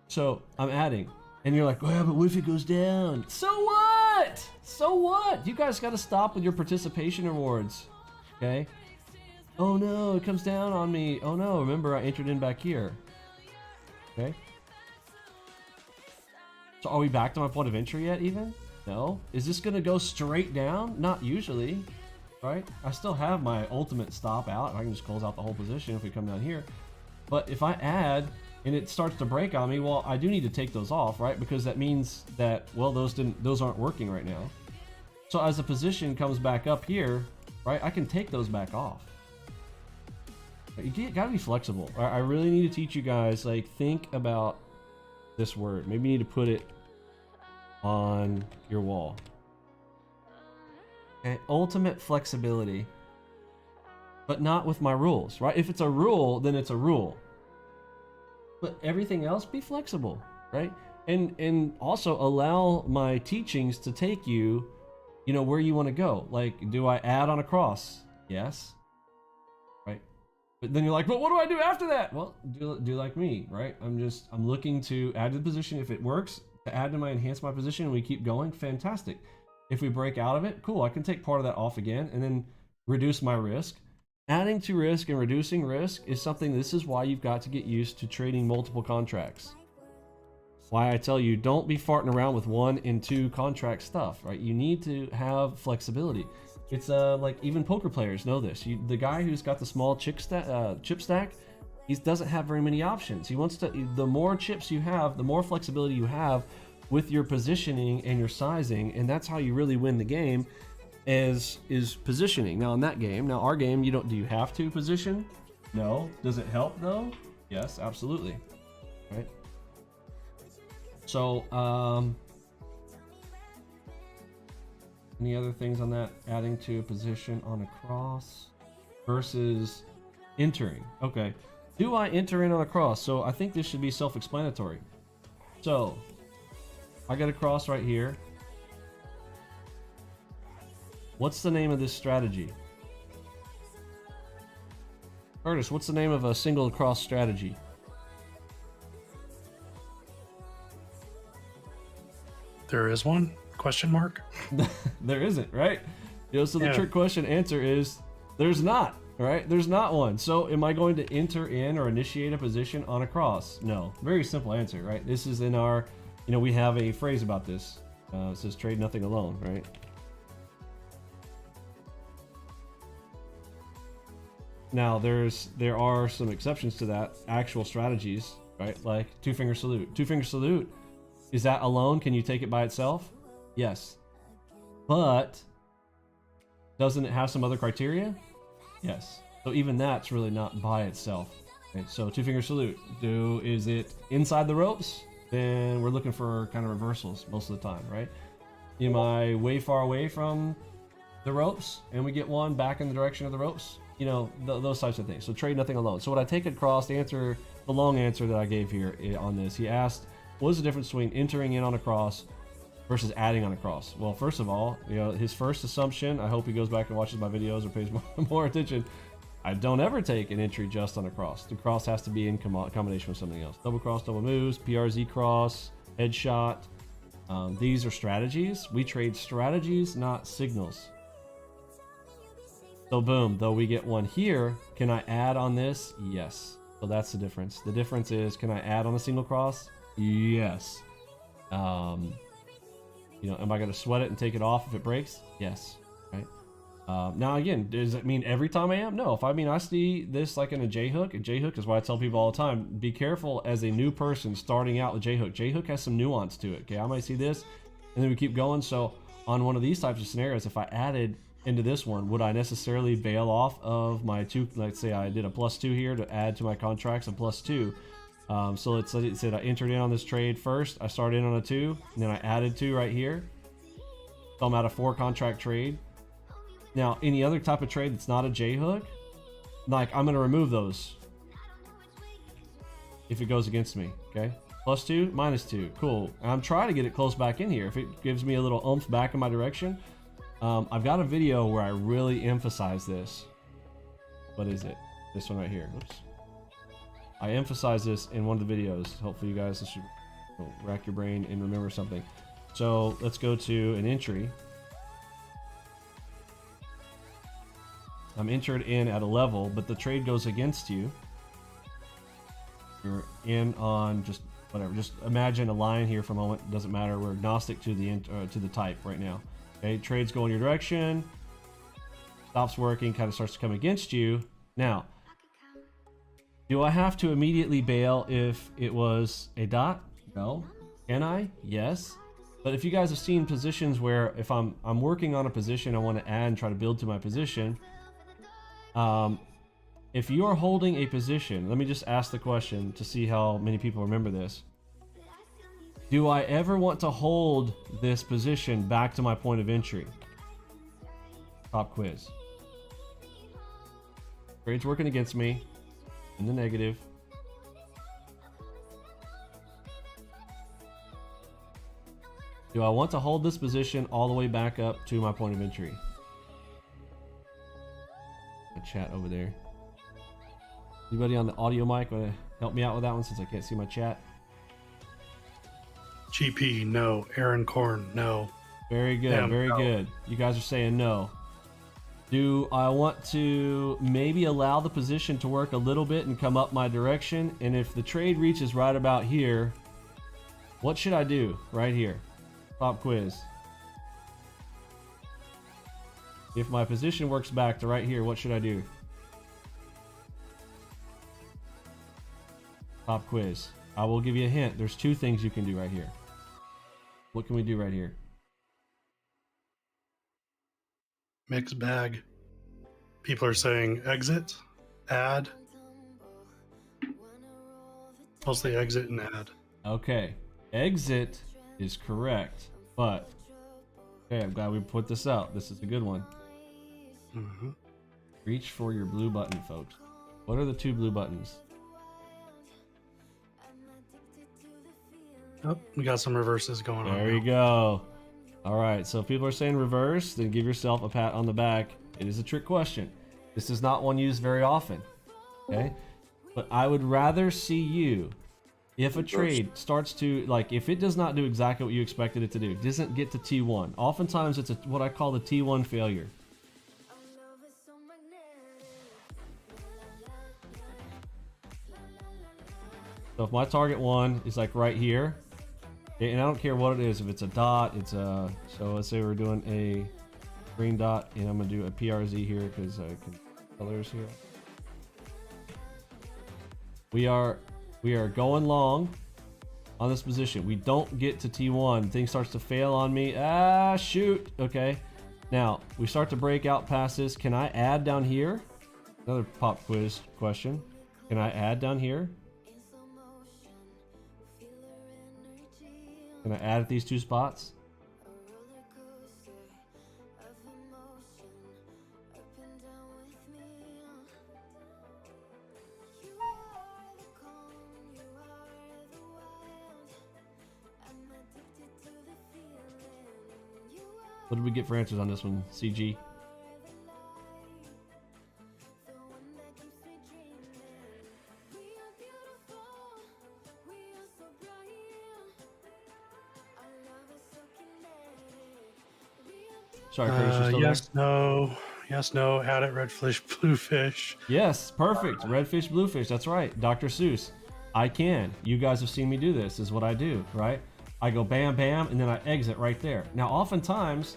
So I'm adding. And you're like, well, but what if it goes down? So what? So what? You guys got to stop with your participation rewards, okay? Oh no, it comes down on me. Oh no, remember I entered in back here, okay? So are we back to my point of entry yet even? No. Is this gonna go straight down? Not usually, right? I still have my ultimate stop out. I can just close out the whole position if we come down here. But if I add, and it starts to break on me, well, I do need to take those off, right? Because that means that, well, those aren't working right now. So as the position comes back up here, right, I can take those back off. You gotta be flexible. I really need to teach you guys, like, think about this word. Maybe you need to put it on your wall. Okay, ultimate flexibility, but not with my rules, right? If it's a rule, then it's a rule. But everything else, be flexible, right? And also allow my teachings to take you, you know, where you want to go. Like, do I add on a cross? Yes. Right? But then you're like, but what do I do after that? Well, do like me, right? I'm looking to add to the position. If it works, to add to enhance my position and we keep going, fantastic. If we break out of it, cool, I can take part of that off again and then reduce my risk. Adding to risk and reducing risk is something, this is why you've got to get used to trading multiple contracts. Why I tell you, don't be farting around with 1 and 2 contract stuff, right? You need to have flexibility. It's like even poker players know this. The guy who's got the small chip stack, he doesn't have very many options. He wants to, the more chips you have, the more flexibility you have with your positioning and your sizing, and that's how you really win the game. Is positioning. Now in that game, now our game, do you have to position? No. Does it help though? Yes, absolutely. Right. So any other things on that? Adding to a position on a cross versus entering. Okay. Do I enter in on a cross? So I think this should be self-explanatory. So I got a cross right here. What's the name of this strategy? Curtis, what's the name of a single cross strategy? There is one? Question mark? There isn't, right? So the trick question answer is there's not, right? There's not one. So am I going to enter in or initiate a position on a cross? No. Very simple answer, right? This is in our, we have a phrase about this. It says trade nothing alone, right? Now there are some exceptions to that, actual strategies, right? Like two finger salute. Two finger salute, is that alone? Can you take it by itself? Yes. But doesn't it have some other criteria? Yes. So even that's really not by itself. Okay, so two finger salute. Is it inside the ropes? Then we're looking for kind of reversals most of the time, right? Am I way far away from the ropes and we get one back in the direction of the ropes? Those types of things. So trade nothing alone. So what I take across, the answer, the long answer that I gave here on this, he asked, what is the difference between entering in on a cross versus adding on a cross? Well, first of all, his first assumption, I hope he goes back and watches my videos or pays more attention. I don't ever take an entry just on a cross. The cross has to be in combination with something else. Double cross, double moves, PRZ cross, headshot. These are strategies. We trade strategies, not signals. So boom, though we get one here, can I add on this? Yes. So that's the difference. The difference is, can I add on a single cross? Yes. Am I going to sweat it and take it off if it breaks? Yes. Right. Now again, does it mean every time I am? No. If I see this like in a J-hook is why I tell people all the time, be careful as a new person starting out with J-hook. J-hook has some nuance to it. Okay, I might see this and then we keep going. So on one of these types of scenarios, if I added into this one, would I necessarily bail off of my two? Let's say I did a +2 here to add to my contracts a +2. So let's say I entered in on this trade first. I started in on a 2, and then I added 2 right here. So I'm at a 4 contract trade. Now, any other type of trade that's not a J-hook, like I'm going to remove those if it goes against me. Okay, +2, -2, cool. And I'm trying to get it close back in here. If it gives me a little oomph back in my direction. I've got a video where I really emphasize this. What is it? This one right here. Oops. I emphasize this in one of the videos. Hopefully you guys should rack your brain and remember something. So let's go to an entry. I'm entered in at a level, but the trade goes against you. You're in on just whatever. Just imagine a line here for a moment. It doesn't matter. We're agnostic to the type right now. Okay, trades go in your direction, stops working, kind of starts to come against you. Now, do I have to immediately bail if it was a dot? No. Can I? Yes. But if you guys have seen positions where if I'm working on a position, I want to add and try to build to my position. If you are holding a position, let me just ask the question to see how many people remember this. Do I ever want to hold this position back to my point of entry? Pop quiz. Trade's working against me in the negative. Do I want to hold this position all the way back up to my point of entry? A chat over there. Anybody on the audio mic want to help me out with that one since I can't see my chat? GP, no. Aaron Korn, no. Very good, very good. You guys are saying no. Do I want to maybe allow the position to work a little bit and come up my direction? And if the trade reaches right about here, what should I do right here? Pop quiz. If my position works back to right here, what should I do? Pop quiz. I will give you a hint. There's 2 things you can do right here. What can we do right here? Mixed bag. People are saying exit, add. Mostly exit and add. Okay. Exit is correct, but okay, I'm glad we put this out. This is a good one. Mm-hmm. Reach for your blue button, folks. What are the 2 blue buttons? Oh, we got some reverses going on. There you go. All right, so if people are saying reverse, then give yourself a pat on the back. It is a trick question. This is not one used very often, okay? But I would rather see you, if a trade starts to, like, if it does not do exactly what you expected it to do, doesn't get to T1. Oftentimes it's what I call the T1 failure. So if my target one is like right here, and I don't care what it is, if it's a dot, it's a, so let's say we're doing a green dot, and I'm gonna do a PRZ here because I can colors here. We are going long on this position. We don't get to T1. Thing starts to fail on me. Ah, shoot. Okay. Now we start to break out past this. Can I add down here? Another pop quiz question. Can I add down here? Can I add at these two spots? What did we get for answers on this one, CG? Sorry, Curtis, you're still yes, there? no, yes, no, add it, red fish, blue fish. Yes, perfect. Red fish, blue fish. That's right. Dr. Seuss. I can. You guys have seen me do this. Is what I do, right? I go bam, bam, and then I exit right there. Now, oftentimes,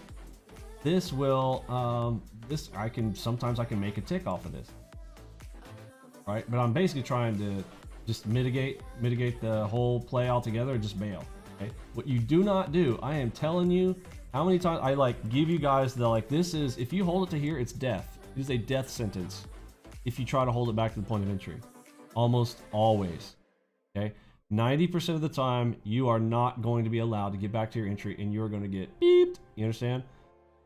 this will, sometimes I can make a tick off of this, right? But I'm basically trying to just mitigate the whole play altogether and just bail, okay? What you do not do, I am telling you, how many times I like give you guys the, like, this is, if you hold it to here, it's death. It is a death sentence if you try to hold it back to the point of entry. Almost always, okay? 90% of the time, you are not going to be allowed to get back to your entry and you're going to get beeped. You understand?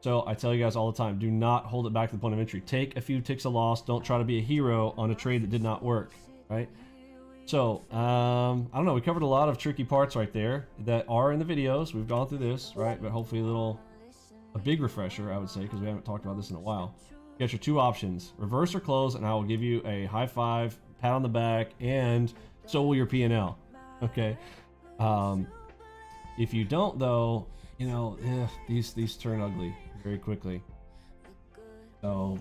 So I tell you guys all the time, do not hold it back to the point of entry. Take a few ticks of loss. Don't try to be a hero on a trade that did not work, right? So, I don't know. We covered a lot of tricky parts right there that are in the videos. We've gone through this, right? But hopefully a big refresher, I would say, because we haven't talked about this in a while. You got your two options, reverse or close, and I will give you a high five, pat on the back, and so will your P&L. Okay. If you don't, though, you know, these turn ugly very quickly. So,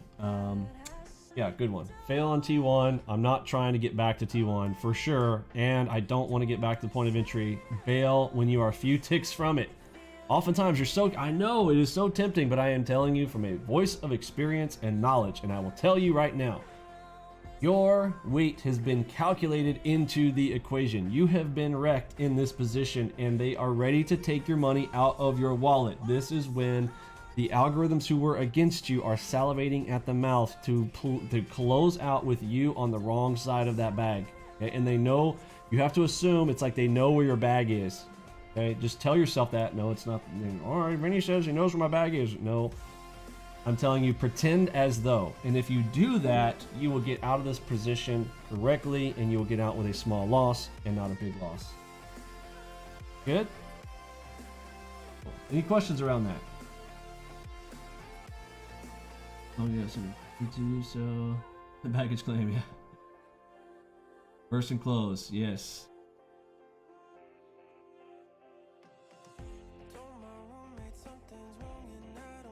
yeah, good one. Fail on T1. I'm not trying to get back to T1 for sure, and I don't want to get back to the point of entry. Bail when you are a few ticks from it. Oftentimes you're so, I know it is so tempting, but I am telling you from a voice of experience and knowledge, and I will tell you right now, your weight has been calculated into the equation. You have been wrecked in this position, and they are ready to take your money out of your wallet. This is when the algorithms who were against you are salivating at the mouth to close out with you on the wrong side of that bag. Okay? And they know, you have to assume it's like they know where your bag is. Okay, just tell yourself that. No, it's not. All right, Vinny says he knows where my bag is. No, I'm telling you, pretend as though. And if you do that, you will get out of this position correctly, and you will get out with a small loss and not a big loss. Good? Any questions around that? Oh yes, so the package claim, yeah. First and close, yes.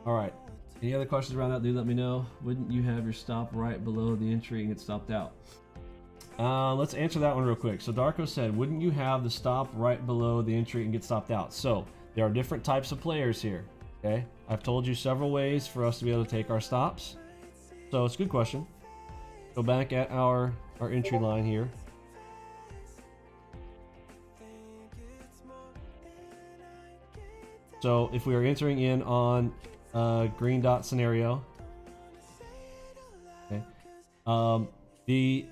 All right. Any other questions around that? Do let me know. Wouldn't you have your stop right below the entry and get stopped out? Let's answer that one real quick. So Darko said, wouldn't you have the stop right below the entry and get stopped out? So there are different types of players here. Okay, I've told you several ways for us to be able to take our stops. So it's a good question. Go back at our entry line here. So if we are entering in on green dot scenario, okay, the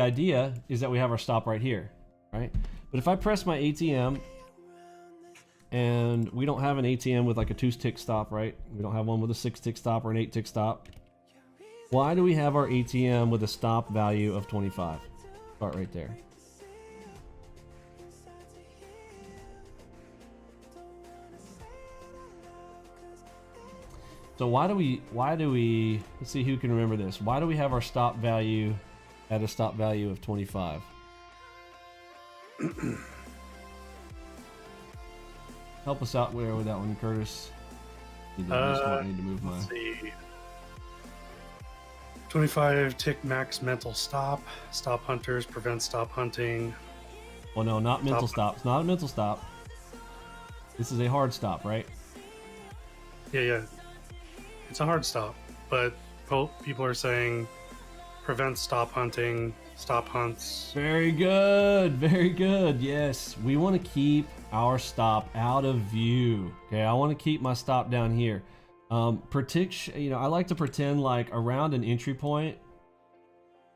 idea is that we have our stop right here, right? But if I press my ATM and we don't have an ATM with like a 2-tick stop, right? We don't have one with a 6-tick stop or an 8-tick stop. Why do we have our ATM with a stop value of 25? Start right there. So why do we, let's see who can remember this. Why do we have our stop value at a stop value of 25? Help us out with that one, Curtis. Need to move my... Let's see. 25 tick max mental stop. Stop hunters prevent stop hunting. Well, no, not mental stop. It's not a mental stop. This is a hard stop, right? Yeah. It's a hard stop, but people are saying prevent stop hunting, stop hunts. Very good, very good. Yes, we want to keep our stop out of view. Okay, I want to keep my stop down here. I like to pretend like around an entry point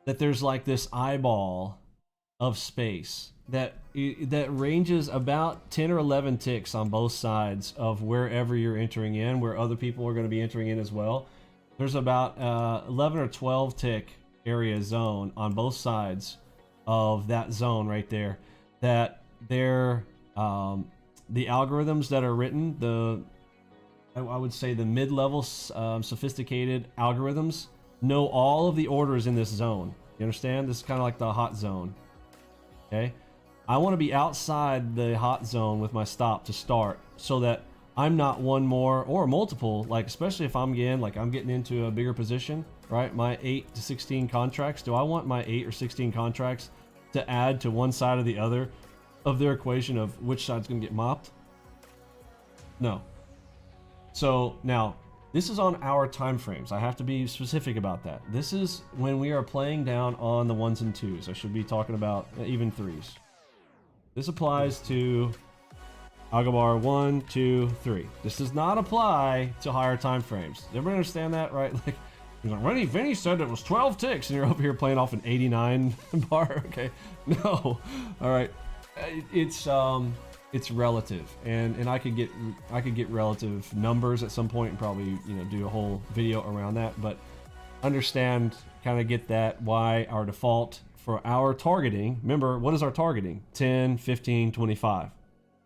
that there's like this eyeball of space that ranges about 10 or 11 ticks on both sides of wherever you're entering in, where other people are going to be entering in as well. There's about 11 or 12 tick area zone on both sides of that zone right there, that they're the algorithms that are written, I would say the mid-level sophisticated algorithms know all of the orders in this zone. You understand? This is kind of like the hot zone. Okay, I want to be outside the hot zone with my stop to start, so that I'm not one more or multiple, like especially if I'm getting into a bigger position, right? My 8 to 16 contracts. Do I want my 8 or 16 contracts to add to one side or the other of their equation of which side's going to get mopped? No. So now, this is on our time frames. I have to be specific about that. This is when we are playing down on the 1s and 2s. I should be talking about even 3s. This applies to Algo Bar 1, 2, 3. This does not apply to higher time frames. Does everybody understand that, right? Like, Vinny said it was 12 ticks, and you're over here playing off an 89 bar. Okay, no. All right, it's relative, and I could get relative numbers at some point and probably do a whole video around that, but understand, kind of get that, why our default for our targeting, remember, what is our targeting? 10, 15, 25.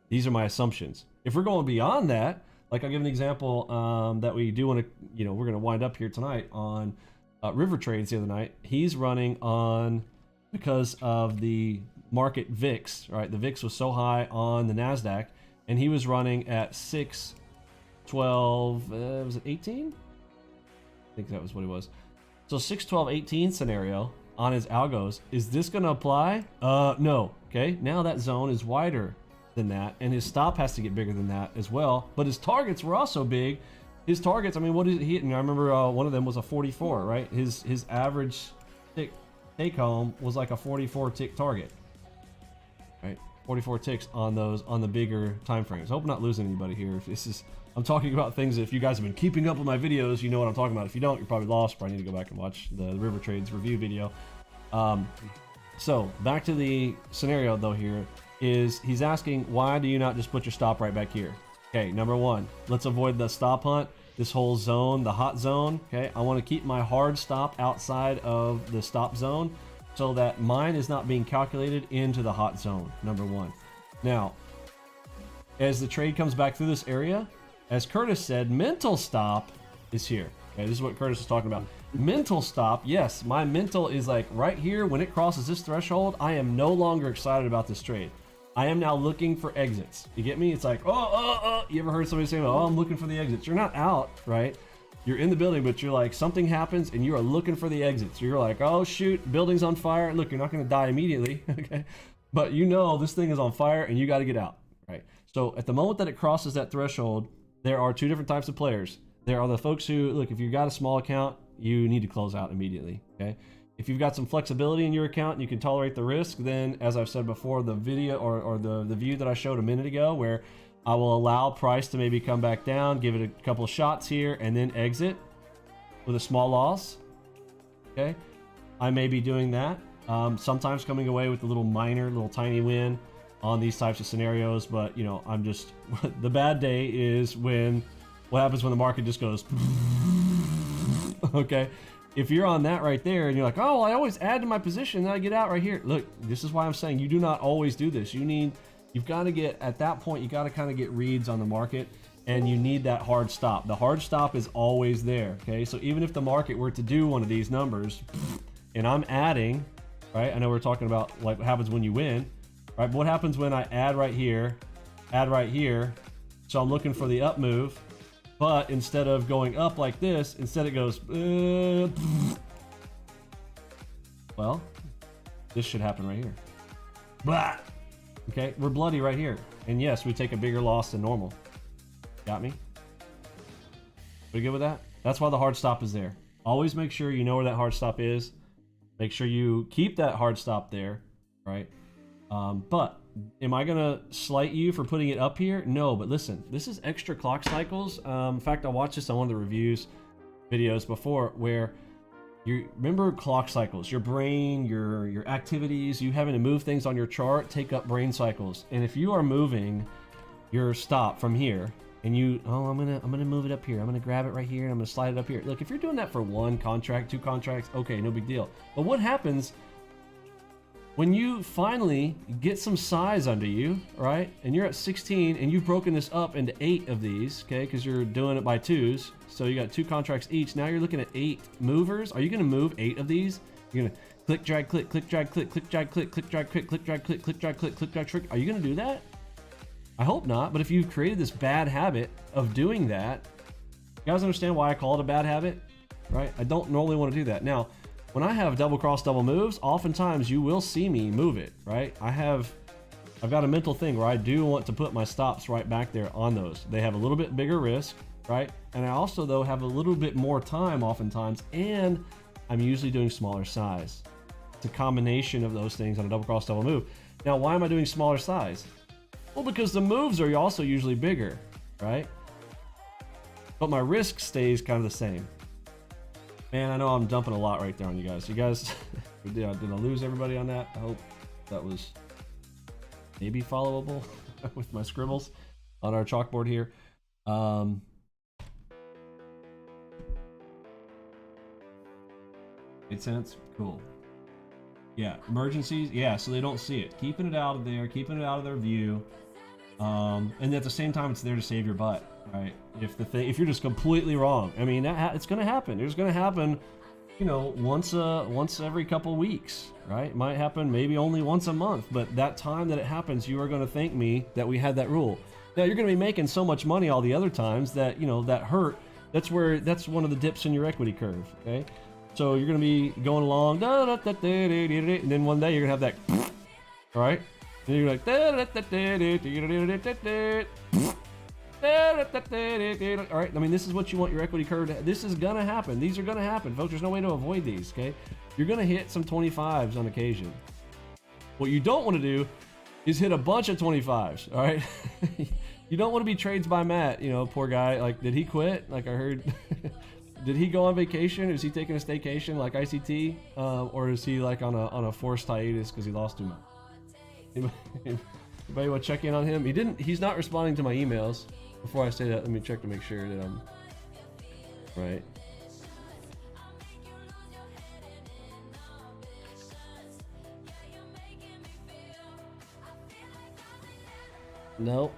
These are my assumptions. If we're going beyond that, like I'll give an example that we do want to, we're going to wind up here tonight on River Trades the other night. He's running on, because of the market VIX, right? The VIX was so high on the NASDAQ, and he was running at 612, was it 18? I think that was what it was. So 612, 18 scenario on his algos. Is this going to apply? No. Okay, now that zone is wider than that, and his stop has to get bigger than that as well, but his targets were also big. His targets, I mean, what is he hitting? I remember one of them was a 44, right? His average take home was like a 44 tick target, right? 44 ticks on the bigger time frames. I hope I'm not losing anybody here. If I'm talking about things that if you guys have been keeping up with my videos, you know what I'm talking about. If you don't, you're probably lost. Probably need to go back and watch the River Trades review video. So back to the scenario though here. He's asking, why do you not just put your stop right back here? Okay, number one, let's avoid the stop hunt, this whole zone, the hot zone. Okay, I want to keep my hard stop outside of the stop zone so that mine is not being calculated into the hot zone, number one. Now, as the trade comes back through this area, as Curtis said, mental stop is here. Okay, this is what Curtis is talking about. Mental stop, yes, my mental is like right here. When it crosses this threshold, I am no longer excited about this trade. I am now looking for exits. You get me? It's like, you ever heard somebody say, oh, I'm looking for the exits? You're not out, right? You're in the building, but you're like, something happens and you are looking for the exits. You're like, oh shoot, building's on fire. Look, you're not gonna die immediately, okay? But you know this thing is on fire and you gotta get out, right? So at the moment that it crosses that threshold, there are two different types of players. There are the folks who, look, if you've got a small account, you need to close out immediately, okay? If you've got some flexibility in your account and you can tolerate the risk, then as I've said before, the video or the view that I showed a minute ago, where I will allow price to maybe come back down, give it a couple of shots here, and then exit with a small loss, okay? I may be doing that. Sometimes coming away with a little tiny win on these types of scenarios, but I'm just, the bad day is what happens when the market just goes, okay? If you're on that right there and you're like, oh, I always add to my position, then I get out right here. Look, this is why I'm saying you do not always do this. You've got to get, at that point, you got to kind of get reads on the market and you need that hard stop. The hard stop is always there, okay? So even if the market were to do one of these numbers, and I'm adding, right? I know we're talking about like what happens when you win, right? But what happens when I add right here, so I'm looking for the up move, but instead of going up like this, instead it goes, well, this should happen right here. Blah. Okay, we're bloody right here. And yes, we take a bigger loss than normal. Got me? We good with that? That's why the hard stop is there. Always make sure you know where that hard stop is. Make sure you keep that hard stop there, right? But am I gonna slight you for putting it up here? No, but listen, this is extra clock cycles. In fact, I watched this on one of the reviews videos before where you remember clock cycles, your brain, your activities, you having to move things on your chart, take up brain cycles. And if you are moving your stop from here and you, oh, I'm gonna move it up here. I'm gonna grab it right here. And I'm gonna slide it up here. Look, if you're doing that for one contract, two contracts, okay, no big deal. But what happens when you finally get some size under you, right? And you're at 16 and you've broken this up into 8 of these, okay? Because you're doing it by 2s. So you got 2 contracts each. Now you're looking at 8 movers. Are you gonna move 8 of these? You're gonna click, drag, click, click, drag, click, click, drag, click, click, drag, click, click, drag, click, click, drag, click, click, drag, click. Are you gonna do that? I hope not, but if you've created this bad habit of doing that, you guys understand why I call it a bad habit, right? I don't normally want to do that. Now, when I have double cross double moves, oftentimes you will see me move it, right? I've got a mental thing where I do want to put my stops right back there on those. They have a little bit bigger risk, right? And I also though have a little bit more time oftentimes, and I'm usually doing smaller size. It's a combination of those things on a double cross double move. Now, why am I doing smaller size? Well, because the moves are also usually bigger, right? But my risk stays kind of the same. Man, I know I'm dumping a lot right there on you guys. You guys, did I lose everybody on that? I hope that was maybe followable with my scribbles on our chalkboard here. Made sense? Cool. Yeah, emergencies. Yeah, so they don't see it. Keeping it out of there, keeping it out of their view. And at the same time, it's there to save your butt, right? If you're just completely wrong, I mean, it's going to happen. It's going to happen, you know, once every couple weeks, right? It might happen maybe only once a month, but that time that it happens, you are going to thank me that we had that rule. Now you're going to be making so much money all the other times that, you know, that hurt. That's one of the dips in your equity curve, okay? So you're going to be going along, and then one day you're going to have that, right? And you're like, all right, I mean, this is what you want your equity curve to, this is gonna happen. These are gonna happen, folks. There's no way to avoid these, okay? You're gonna hit some 25s on occasion. What you don't want to do is hit a bunch of 25s, all right? You don't want to be trades by Matt, you know, poor guy. Like, did he quit? Like, I heard, did he go on vacation? Is he taking a staycation like ICT? Or is he like on a forced hiatus because he lost too much? Anybody want to check in on him? He's not responding to my emails. Before I say that, let me check to make sure that I'm right. Nope.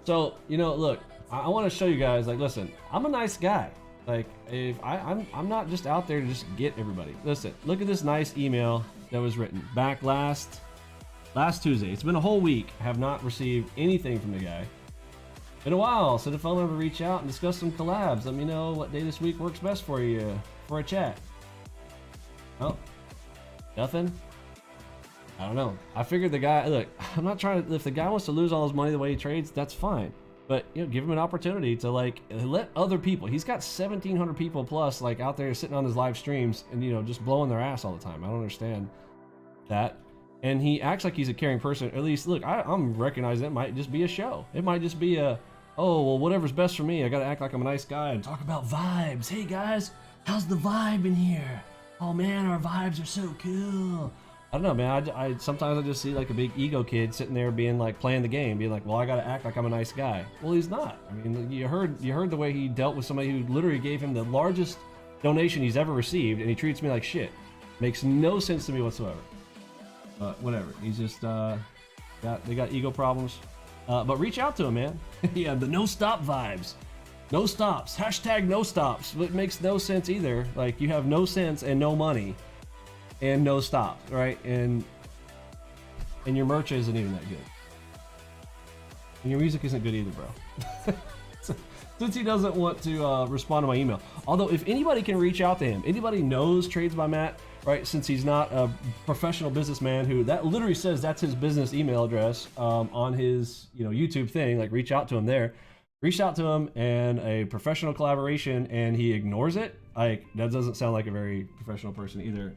So, you know, look, I want to show you guys, like, listen, I'm a nice guy. Like, if I'm not just out there to just get everybody. Listen, look at this nice email that was written back last Tuesday. It's been a whole week. I have not received anything from the guy. Been a while, so the phone number, reach out and discuss some collabs. Let me know what day this week works best for you for a chat. Oh, nothing. I don't know. I figured the guy, look, I'm not trying to, if the guy wants to lose all his money the way he trades, that's fine. But, you know, give him an opportunity to, like, let other people, he's got 1,700 people plus, like, out there sitting on his live streams and, you know, just blowing their ass all the time. I don't understand that. And he acts like he's a caring person. At least, look, I'm recognizing it might just be a show. It might just be a, oh, well, whatever's best for me. I got to act like I'm a nice guy and talk about vibes. Hey, guys, how's the vibe in here? Oh, man, our vibes are so cool. I don't know, man. I sometimes I just see like a big ego kid sitting there being like playing the game, being like, well, I gotta act like I'm a nice guy. Well, he's not. I mean, you heard the way he dealt with somebody who literally gave him the largest donation he's ever received, and he treats me like shit. Makes no sense to me whatsoever. But whatever. He's just They got ego problems. But reach out to him, man. Yeah, the no stop vibes. No stops. Hashtag no stops. It makes no sense either. Like, you have no sense and no money and no stops, right? And your merch isn't even that good. And your music isn't good either, bro. Since he doesn't want to respond to my email. Although, if anybody can reach out to him, anybody knows Trades by Matt, right? Since he's not a professional businessman who that literally says that's his business email address on his YouTube thing, like reach out to him there. Reach out to him and a professional collaboration, and he ignores it. Like, that doesn't sound like a very professional person either.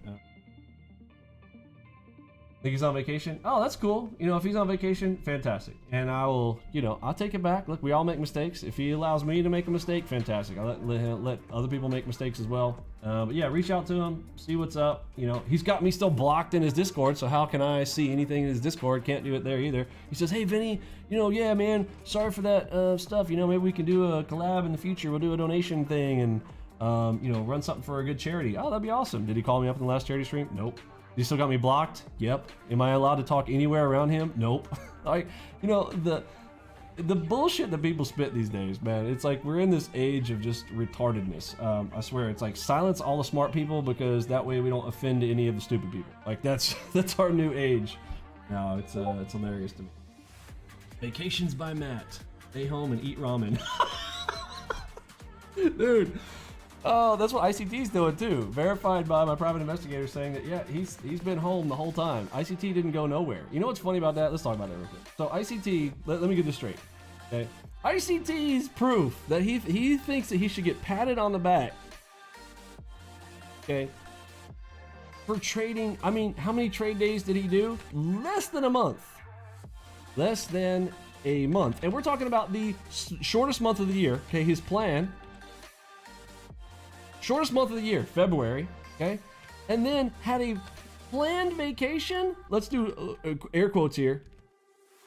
Think he's on vacation? Oh, that's cool. If he's on vacation, fantastic. And I will, I'll take it back. Look, we all make mistakes. If he allows me to make a mistake, fantastic. I'll let other people make mistakes as well. But yeah, reach out to him, see what's up. He's got me still blocked in his Discord, so how can I see anything in his Discord? Can't do it there either. He says, hey, Vinny, yeah, man, sorry for that stuff. Maybe we can do a collab in the future. We'll do a donation thing and, run something for a good charity. Oh, that'd be awesome. Did he call me up in the last charity stream? Nope. He still got me blocked? Yep. Am I allowed to talk anywhere around him? Nope. Like, the bullshit that people spit these days, man, it's like we're in this age of just retardedness. I swear, it's like silence all the smart people because that way we don't offend any of the stupid people. Like, that's our new age. No, it's hilarious to me. Vacations by Matt. Stay home and eat ramen. Dude. Oh, that's what ICT's doing too. Verified by my private investigator saying that, yeah, he's been home the whole time. ICT didn't go nowhere. You know what's funny about that? Let's talk about that real quick. So ICT, let me get this straight, okay? ICT's proof that he thinks that he should get patted on the back, okay, for trading. I mean, how many trade days did he do? Less than a month. Less than a month. And we're talking about the shortest month of the year, okay? His plan. Shortest month of the year, February, okay? And then had a planned vacation. Let's do air quotes here.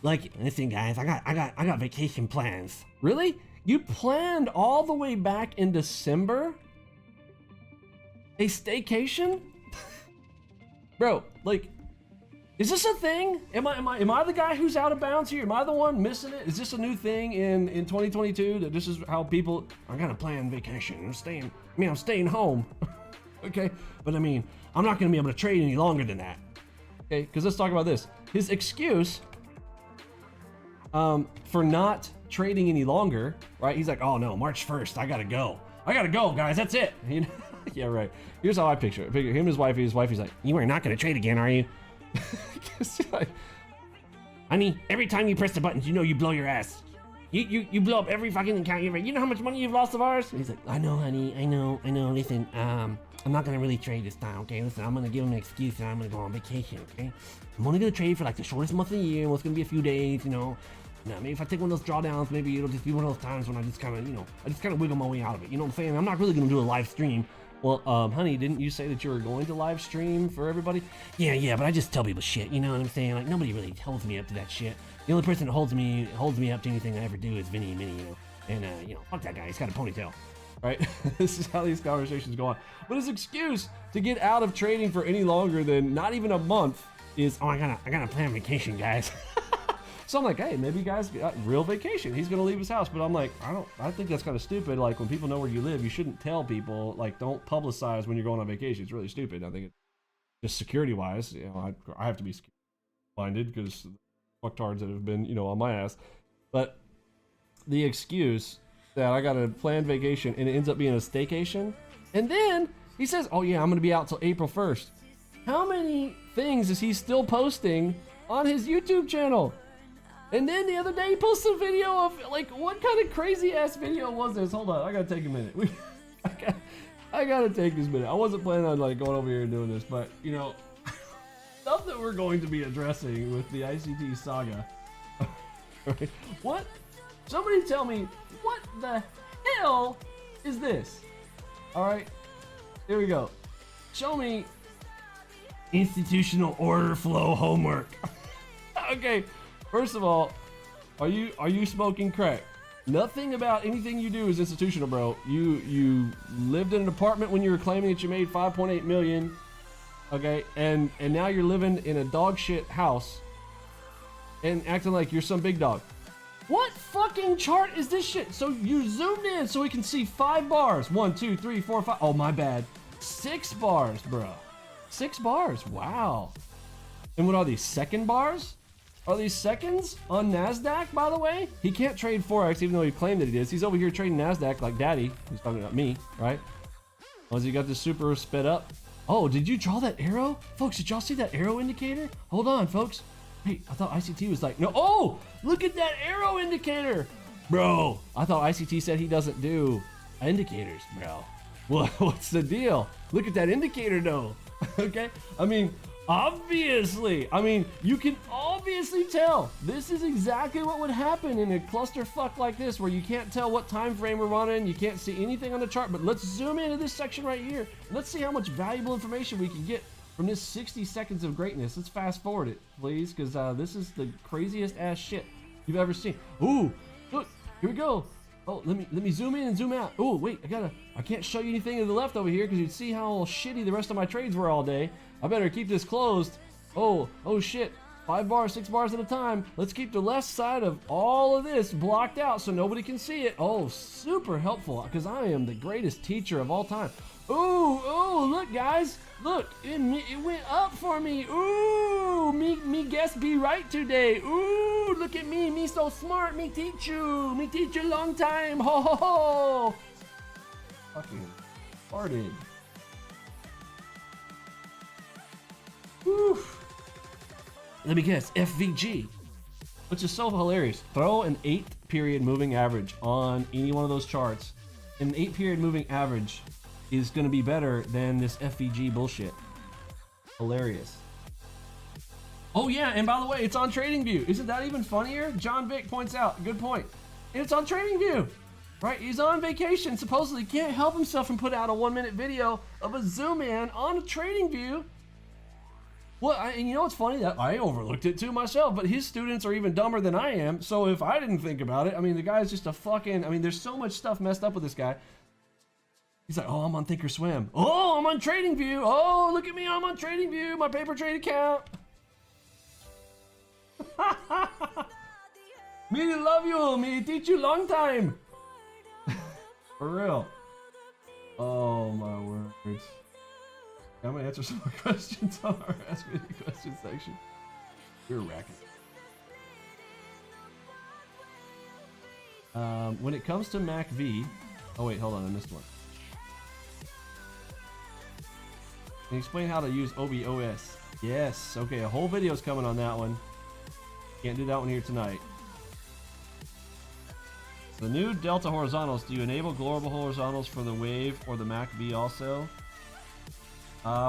Like, listen, guys, I got vacation plans. Really? You planned all the way back in December? A staycation? Bro, like, is this a thing? Am I the guy who's out of bounds here? Am I the one missing it? Is this a new thing in 2022 that this is how people? I got a planned vacation. I'm staying home. Okay, but I mean, I'm not gonna be able to trade any longer than that. Okay, because let's talk about this. His excuse for not trading any longer, right? He's like, oh no, March 1st, I gotta go, guys. That's it. Yeah, right. Here's how I picture it. Him and his wife. His wife is like, you are not gonna trade again, are you? Honey, every time you press the buttons, you blow your ass. You blow up every fucking account you ever. You know how much money you've lost of ours? And he's like, I know, honey, I know. Listen, I'm not gonna really trade this time, okay? Listen, I'm gonna give him an excuse and I'm gonna go on vacation, okay? I'm only gonna trade for like the shortest month of the year. Well, it's gonna be a few days, Now, maybe if I take one of those drawdowns, maybe it'll just be one of those times when I just kind of wiggle my way out of it. You know what I'm saying? I'm not really gonna do a live stream. Well, honey, didn't you say that you were going to live stream for everybody? Yeah, but I just tell people shit, you know what I'm saying? Like, nobody really holds me up to that shit. The only person that holds me up to anything I ever do is Vinny, And, fuck that guy, he's got a ponytail, right? This is how these conversations go on. But his excuse to get out of trading for any longer than not even a month is, oh, I gotta plan vacation, guys. So I'm like, hey, maybe guys got real vacation. He's gonna leave his house, but I'm like, I think that's kind of stupid. Like, when people know where you live, you shouldn't tell people. Like, don't publicize when you're going on vacation. It's really stupid. I think it's just security-wise. I have to be minded because fucktards that have been, on my ass. But the excuse that I got a planned vacation and it ends up being a staycation, and then he says, oh yeah, I'm gonna be out till April 1st. How many things is he still posting on his YouTube channel? And then the other day he posted a video of, like, what kind of crazy ass video was this? Hold on, I gotta take a minute. I gotta take this minute. I wasn't planning on like going over here and doing this, but stuff that we're going to be addressing with the ICT saga. Right? What? Somebody tell me, what the hell is this? All right, here we go. Show me institutional order flow homework. Okay. First of all, are you smoking crack? Nothing about anything you do is institutional, bro. You lived in an apartment when you were claiming that you made 5.8 million, okay, and now you're living in a dog shit house and acting like you're some big dog. What fucking chart is this shit? So you zoomed in so we can see 5 bars. 1, 2, 3, 4, 5. Oh, my bad. 6 bars, bro. 6 bars. Wow. And what are these? Second bars? Are these seconds on NASDAQ, by the way? He can't trade Forex, even though he claimed that he is. He's over here trading NASDAQ like daddy. He's talking about me, right? Once he got this super sped up. Oh, did you draw that arrow? Folks, did y'all see that arrow indicator? Hold on, folks. Wait, I thought ICT was like, no. Oh, look at that arrow indicator. Bro, I thought ICT said he doesn't do indicators, bro. Well, what's the deal? Look at that indicator, though. Okay? I mean, obviously, you can obviously tell this is exactly what would happen in a clusterfuck like this, where you can't tell what time frame we're running, you can't see anything on the chart. But let's zoom into this section right here. Let's see how much valuable information we can get from this 60 seconds of greatness. Let's fast forward it, please, because this is the craziest ass shit you've ever seen. Ooh, look, here we go. Oh, let me zoom in and zoom out. Oh, wait, I can't show you anything to the left over here because you'd see how shitty the rest of my trades were all day. I better keep this closed. Oh shit. 5 bars, 6 bars at a time. Let's keep the left side of all of this blocked out so nobody can see it. Oh, super helpful, because I am the greatest teacher of all time. Ooh, look, guys. Look, it went up for me. Ooh, me guess be right today. Ooh, look at me so smart. Me teach you long time. Ho, ho, ho. Fucking farted. Woo. Let me guess, FVG, which is so hilarious. Throw an 8-period moving average on any one of those charts. An 8-period moving average is going to be better than this FVG bullshit. Hilarious. Oh yeah, and by the way, it's on TradingView. Isn't that even funnier? John Vick points out, good point. And it's on TradingView, right? He's on vacation, supposedly can't help himself and put out a 1-minute video of a zoom in on a TradingView. Well, and you know what's funny? That I overlooked it too myself, but his students are even dumber than I am. So if I didn't think about it, the guy's just a fucking, there's so much stuff messed up with this guy. He's like, oh, I'm on Thinkorswim. Oh, I'm on TradingView. Oh, look at me, I'm on TradingView, my paper trade account. Me love you, me teach you long time. For real. Oh my words. I'm gonna answer some more questions on our Ask Me Any Questions section. You're racking. When it comes to MACV, oh wait, hold on, I missed one. Can you explain how to use OBOS? Yes, okay, a whole video's coming on that one. Can't do that one here tonight. The new Delta horizontals, do you enable global horizontals for the wave or the MACV also?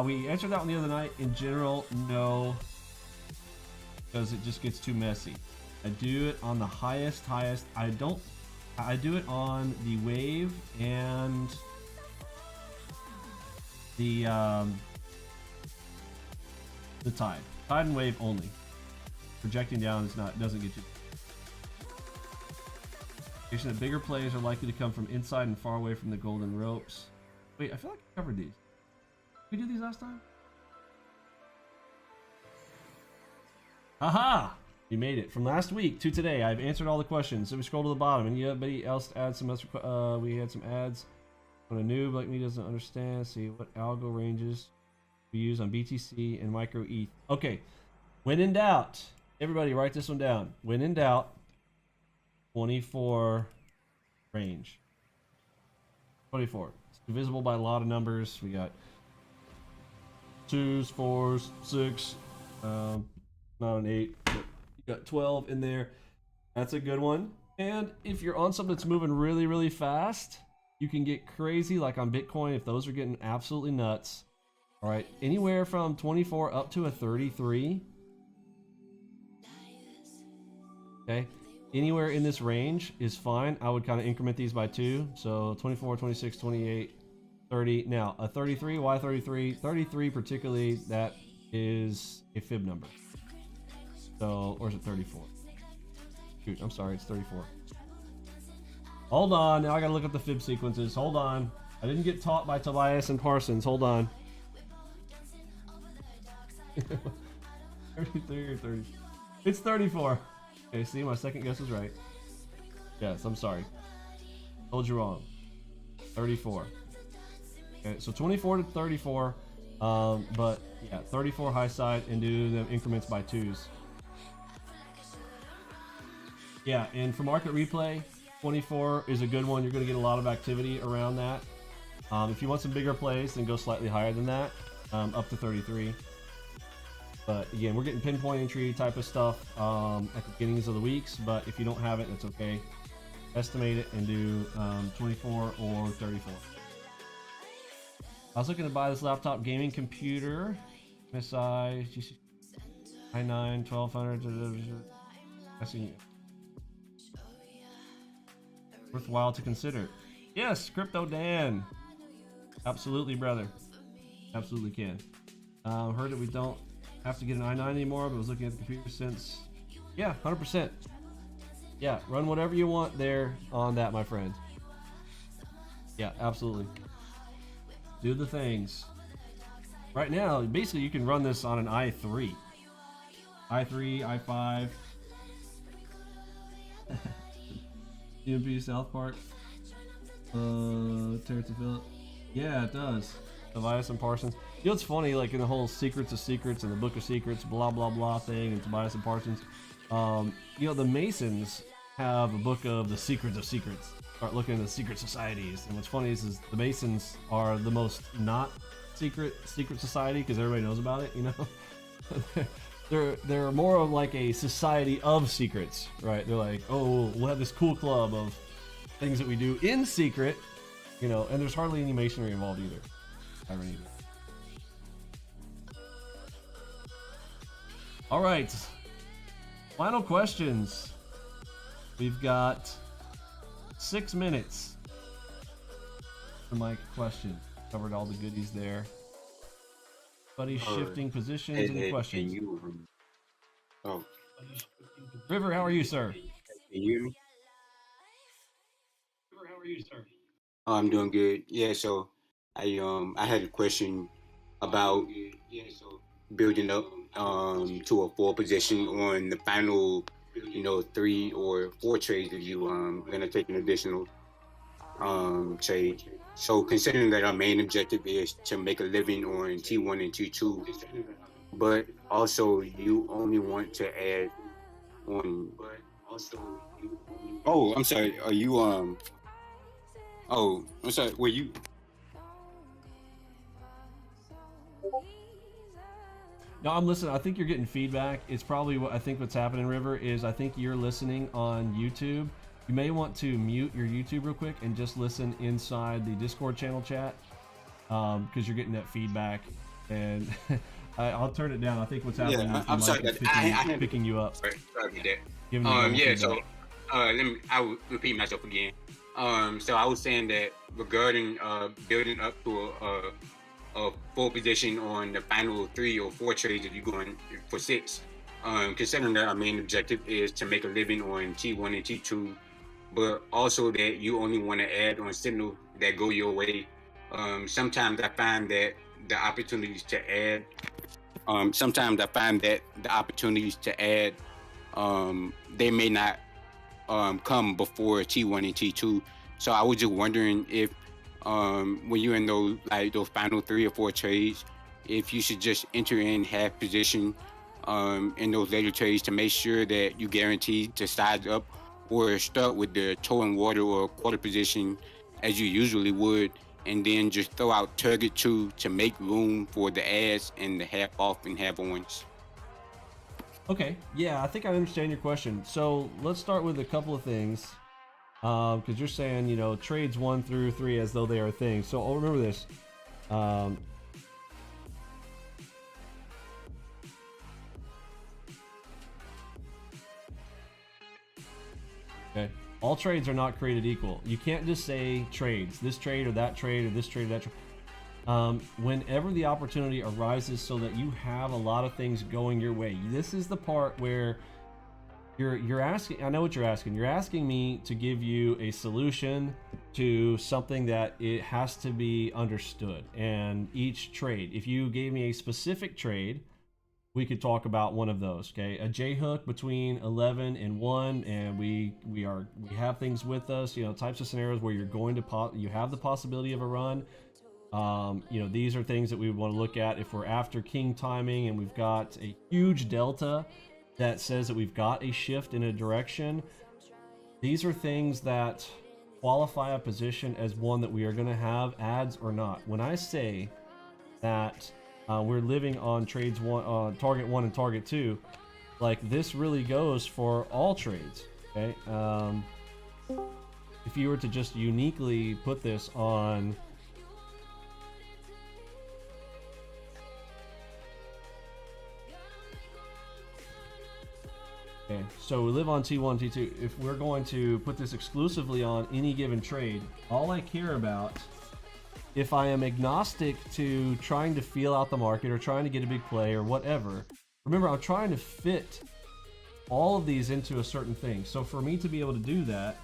We answered that one the other night. In general, no, because it just gets too messy. I do it on the highest. I do it on the wave and the tide and wave only. Projecting down doesn't get you. That bigger plays are likely to come from inside and far away from the golden ropes. Wait, I feel like I covered these. Did we do these last time? Aha! You made it. From last week to today, I've answered all the questions. So we scroll to the bottom. Anybody else add some other, we had some ads. When a noob like me doesn't understand, see what algo ranges we use on BTC and micro ETH. Okay. When in doubt, everybody write this one down. When in doubt, 24 range. 24. It's divisible by a lot of numbers. We got 2s, 4s, 6, not an 8, but you got 12 in there. That's a good one. And if you're on something that's moving really, really fast, you can get crazy, like on Bitcoin, if those are getting absolutely nuts. All right, anywhere from 24 up to a 33. Okay, anywhere in this range is fine. I would kind of increment these by 2. So 24, 26, 28. 30. Now, a 33, why 33? 33 particularly, that is a fib number. So, or is it 34? Shoot, I'm sorry, it's 34. Hold on, now I gotta look up the fib sequences. Hold on. I didn't get taught by Tobias and Parsons. Hold on. 33 or 30. It's 34. Okay, see, my second guess was right. Yes, I'm sorry. Told you wrong. 34. Okay, so 24 to 34. But yeah, 34 high side and do the increments by 2s. Yeah, and for market replay, 24 is a good one. You're going to get a lot of activity around that. If you want some bigger plays, then go slightly higher than that, up to 33. But again, we're getting pinpoint entry type of stuff at the beginnings of the weeks, but if you don't have it, that's okay. Estimate it and do 24 or 34. I was looking to buy this laptop gaming computer, MSI, i9, 1200. Worthwhile to consider. Yes, Crypto Dan. Absolutely, brother. Absolutely can. Heard that we don't have to get an i9 anymore, but was looking at the computer since. Yeah, 100%. Yeah, run whatever you want there on that, my friend. Yeah, absolutely. Do the things. Right now, basically, you can run this on an i3. i3, i5. UMP South Park. Terrence and Phillip. Yeah, it does. Tobias and Parsons. You know what's funny, like in the whole Secrets of Secrets and the Book of Secrets, blah blah blah thing, and Tobias and Parsons. You know, the Masons have a book of the Secrets of Secrets. Start looking at the secret societies, and what's funny is the Masons are the most not secret society because everybody knows about it. You know, they're more of like a society of secrets, right? They're like, oh, we'll have this cool club of things that we do in secret, you know, and there's hardly any masonry involved either. Irony. All right, final questions. We've got 6 minutes for my question. Covered all the goodies there. Buddy, shifting positions and questions. River, how are you, sir? Can you hear me? River, how are you, sir? Oh, I'm doing good. Yeah, so I had a question about building up to a 4 position on the final 3 or 4 trades that you gonna take an additional trade. So considering that our main objective is to make a living on T1 and T2, but also you only want to add on. Oh, I'm sorry. Are you Oh, I'm sorry. Were you? No, I'm listening. I think you're getting feedback. It's probably what I think what's happening, River, is I think you're listening on YouTube. You may want to mute your YouTube real quick and just listen inside the Discord channel chat because you're getting that feedback. And I'll turn it down. I think what's happening is I'm sorry. picking you up. Sorry about that. Yeah, so I will repeat myself again. So I was saying that regarding building up to a 4 position on the final 3 or 4 trades if you're going for 6. Considering that our main objective is to make a living on T1 and T2, but also that you only want to add on signal that go your way. Sometimes I find that the opportunities to add, they may not come before T1 and T2. So I was just wondering if when you're in those final 3 or 4 trades, if you should just enter in half position in those later trades to make sure that you guarantee to size up, or start with the toe in water or quarter position as you usually would, and then just throw out target 2 to make room for the adds and the half off and half ons. Okay, yeah, I think I understand your question. So let's start with a couple of things, because you're saying, trades 1 through 3 as though they are things. So I'll remember this. Okay, all trades are not created equal. You can't just say trades, this trade or that trade or this trade or that trade. Whenever the opportunity arises so that you have a lot of things going your way, this is the part where you're asking, I know what you're asking. You're asking me to give you a solution to something that it has to be understood. And each trade, if you gave me a specific trade we could talk about one of those. Okay, a J hook between 11 and 1, and we have things with us, you know, types of scenarios where you're going to you have the possibility of a run. You know, these are things that we would want to look at if we're after king timing and we've got a huge delta that says that we've got a shift in a direction. These are things that qualify a position as one that we are going to have ads or not. When I say that we're living on trades target 1 and target 2, like this really goes for all trades. Okay, if you were to just uniquely put this on okay, so we live on T1, T2. If we're going to put this exclusively on any given trade, all I care about, if I am agnostic to trying to feel out the market or trying to get a big play or whatever, remember I'm trying to fit all of these into a certain thing. So for me to be able to do that,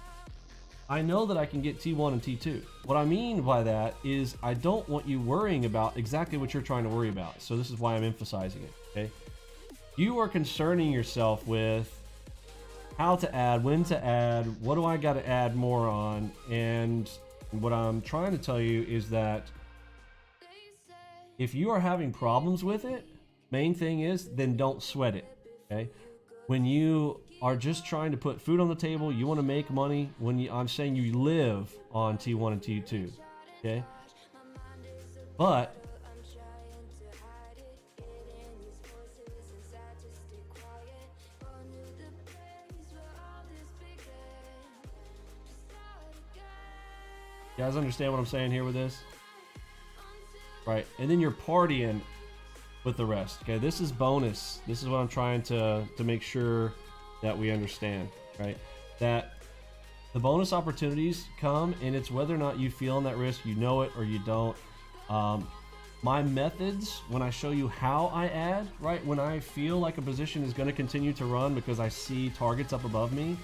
I know that I can get T1 and T2. What I mean by that is I don't want you worrying about exactly what you're trying to worry about. So this is why I'm emphasizing it, okay? You are concerning yourself with how to add, when to add, what do I got to add more on, and what I'm trying to tell you is that if you are having problems with it, main thing is then don't sweat it, okay? When you are just trying to put food on the table, you want to make money, I'm saying you live on T1 and T2, okay? But you guys understand what I'm saying here with this? Right, and then you're partying with the rest. Okay, this is bonus. This is what I'm trying to make sure that we understand, right? That the bonus opportunities come, and it's whether or not you feel in that risk, you know it or you don't. My methods, when I show you how I add, right? When I feel like a position is going to continue to run because I see targets up above me,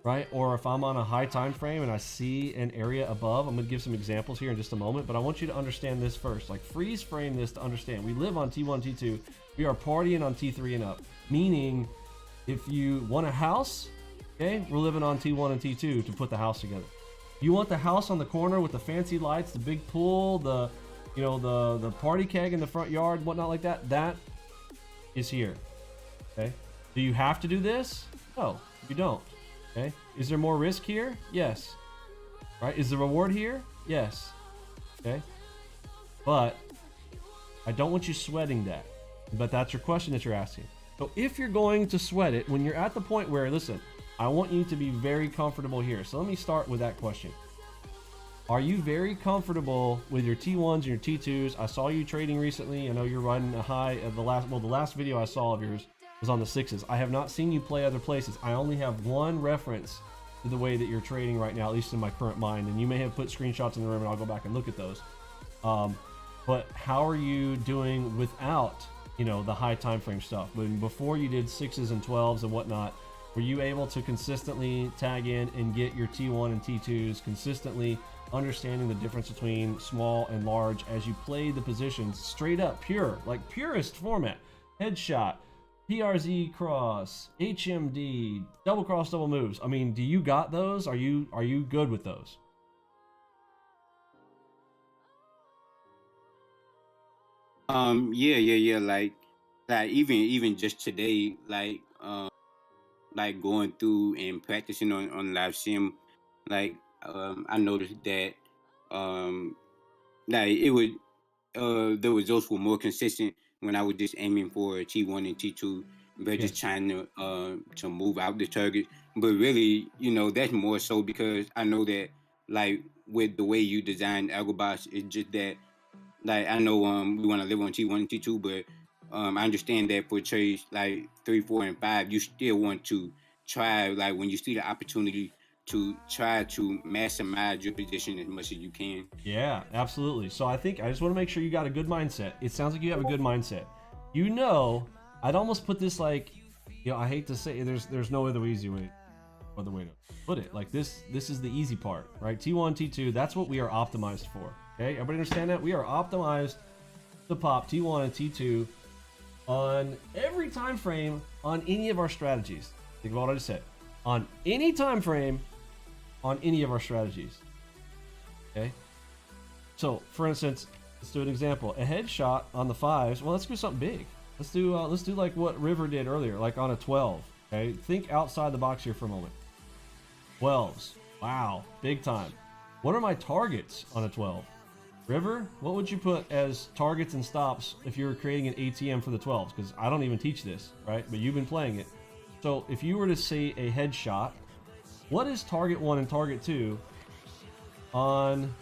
right? Or if I'm on a high time frame and I see an area above, I'm going to give some examples here in just a moment, but I want you to understand this first. Like freeze frame this to understand. We live on T1, T2. We are partying on T3 and up. Meaning, if you want a house, okay, we're living on T1 and T2 to put the house together. You want the house on the corner with the fancy lights, the big pool, the party keg in the front yard, whatnot like that. That is here. Okay. Do you have to do this? No, you don't. Okay. Is there more risk here? Yes. Right? Is the reward here? Yes. Okay. But I don't want you sweating that. But that's your question that you're asking. So if you're going to sweat it, when you're at the point where, listen, I want you to be very comfortable here. So let me start with that question. Are you very comfortable with your T1s and your T2s? I saw you trading recently. I know you're running a high of the last video I saw of yours was on the 6s. I have not seen you play other places. I only have one reference to the way that you're trading right now, at least in my current mind. And you may have put screenshots in the room and I'll go back and look at those. But how are you doing without, the high time frame stuff? When before you did 6s and 12s and whatnot, were you able to consistently tag in and get your T1 and T2s consistently understanding the difference between small and large as you play the positions straight up, pure, like purest format, headshot, PRZ cross, HMD, double cross, double moves? I mean, do you got those? Are you good with those? Yeah. Like even just today, like going through and practicing on live sim, like I noticed that like it would the results were more consistent when I was just aiming for T1 and T2, but just trying to move out the target. But really, that's more so because I know that, like, with the way you designed Algobox, it's just that, like, I know we want to live on T1 and T2, but I understand that for trades like 3, 4, and 5, you still want to try, like, when you see the opportunity, to try to maximize your position as much as you can. Yeah, absolutely. So I just want to make sure you got a good mindset. It sounds like you have a good mindset. I'd almost put this like, I hate to say there's no other way to put it. Like this is the easy part, right? T1, T2, that's what we are optimized for. Okay, everybody understand that? We are optimized to pop T1 and T2 on every time frame on any of our strategies. Think about what I just said. On any time frame on any of our strategies. Okay. So for instance, let's do an example. A headshot on the 5s. Well, let's do something big. Let's do like what River did earlier, like on a 12. Okay. Think outside the box here for a moment. 12s. Wow. Big time. What are my targets on a 12? River, what would you put as targets and stops if you were creating an ATM for the 12s? Because I don't even teach this, right? But you've been playing it. So if you were to see a headshot, what is target 1 and target 2 on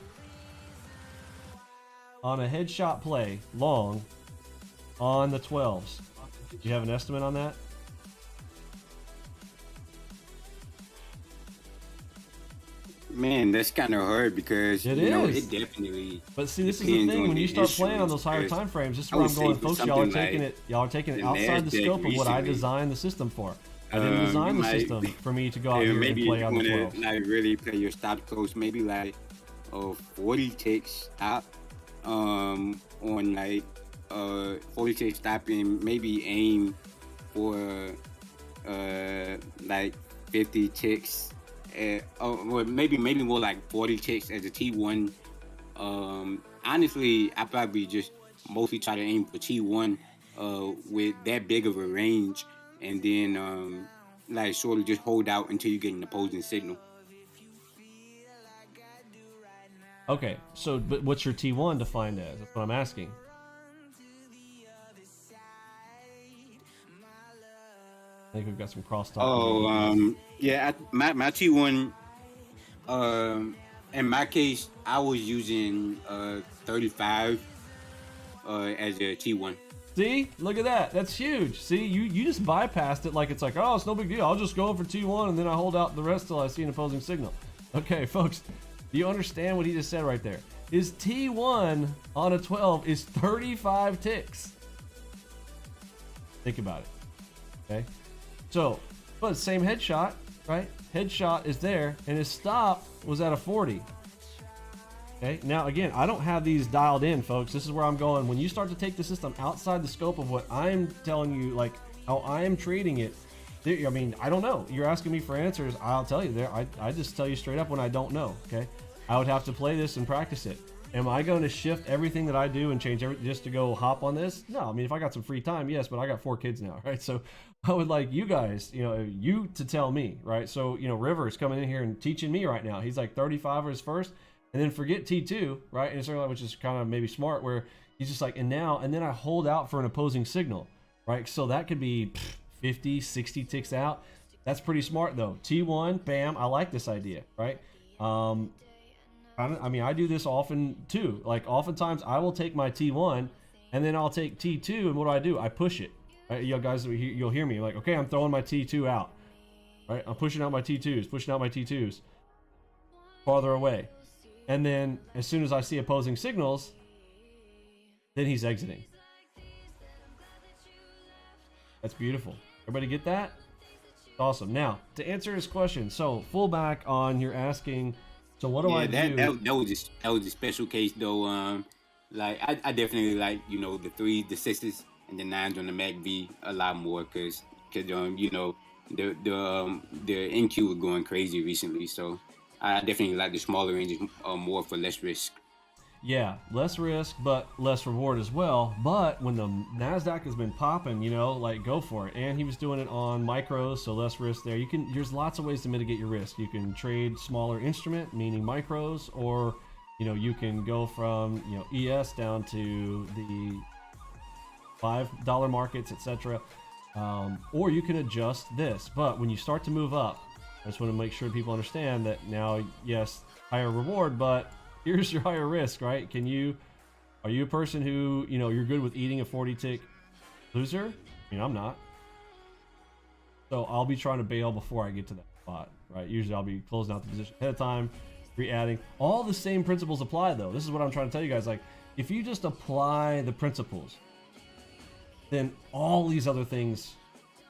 a headshot play long on the 12s? Do you have an estimate on that? Man, that's kind of hard because it definitely. But see, this is the thing. When you start playing on those higher time frames, this is where I'm going, folks. Y'all are taking it outside the scope of what I designed the system for. I didn't design the system for me to go out here and play on the 12. Maybe like really play your stop close, maybe like 40 tick stop, on like 40 tick stop, and maybe aim for like 50 ticks. Or maybe more like 40 ticks as a T1. Honestly, I probably just mostly try to aim for T1 with that big of a range, and then like sort of just hold out until you get an opposing signal. Okay, so but what's your T1 defined as? That's what I'm asking. I think we've got some crosstalk. Yeah, my T1, in my case, I was using 35 as a T1. See, look at that. That's huge. See, you just bypassed it like it's like, oh, it's no big deal. I'll just go for T1 and then I hold out the rest till I see an opposing signal. Okay, folks, do you understand what he just said right there? His T1 on a 12 is 35 ticks. Think about it. Okay. So, but same headshot, right? Headshot is there, and his stop was at a 40. Okay, now again, I don't have these dialed in, folks. This is where I'm going. When you start to take the system outside the scope of what I'm telling you, like how I am trading it, I mean, I don't know. You're asking me for answers. I'll tell you there. I just tell you straight up when I don't know. Okay, I would have to play this and practice it. Am I going to shift everything that I do and change everything just to go hop on this? No, I mean, if I got some free time, yes, but I got 4 kids now, right? So I would like you guys, you to tell me, right? So, River is coming in here and teaching me right now. He's like 35 for his first, and then forget T2, right? And it's sort of like, which is kind of maybe smart, where he's just like, and then I hold out for an opposing signal, right? So that could be 50, 60 ticks out. That's pretty smart though. T1, bam, I like this idea, right? I mean, I do this often too. Like oftentimes I will take my T1 and then I'll take T2, and what do? I push it. Right? You guys, you'll hear me like, okay, I'm throwing my T2 out. Right? I'm pushing out my T2s, farther away. And then as soon as I see opposing signals, then he's exiting. That's beautiful. Everybody get that? Awesome. Now, to answer his question, so fullback on, you're asking, so what do I do? That was a special case though. Like I definitely like the 3s, the 6s, and the 9s on the MACV a lot more because the NQ was going crazy recently. So I definitely like the smaller ranges more for less risk. Yeah, less risk, but less reward as well. But when the NASDAQ has been popping, like go for it. And he was doing it on micros, so less risk there. There's lots of ways to mitigate your risk. You can trade smaller instrument, meaning micros, or, you can go from, ES down to the $5 markets, etc. Or you can adjust this. But when you start to move up, I just want to make sure people understand that now, yes, higher reward, but here's your higher risk, right? Are you a person who, you're good with eating a 40 tick loser? I mean, I'm not. So I'll be trying to bail before I get to that spot, right? Usually I'll be closing out the position ahead of time, re-adding. All the same principles apply though. This is what I'm trying to tell you guys. Like, if you just apply the principles, then all these other things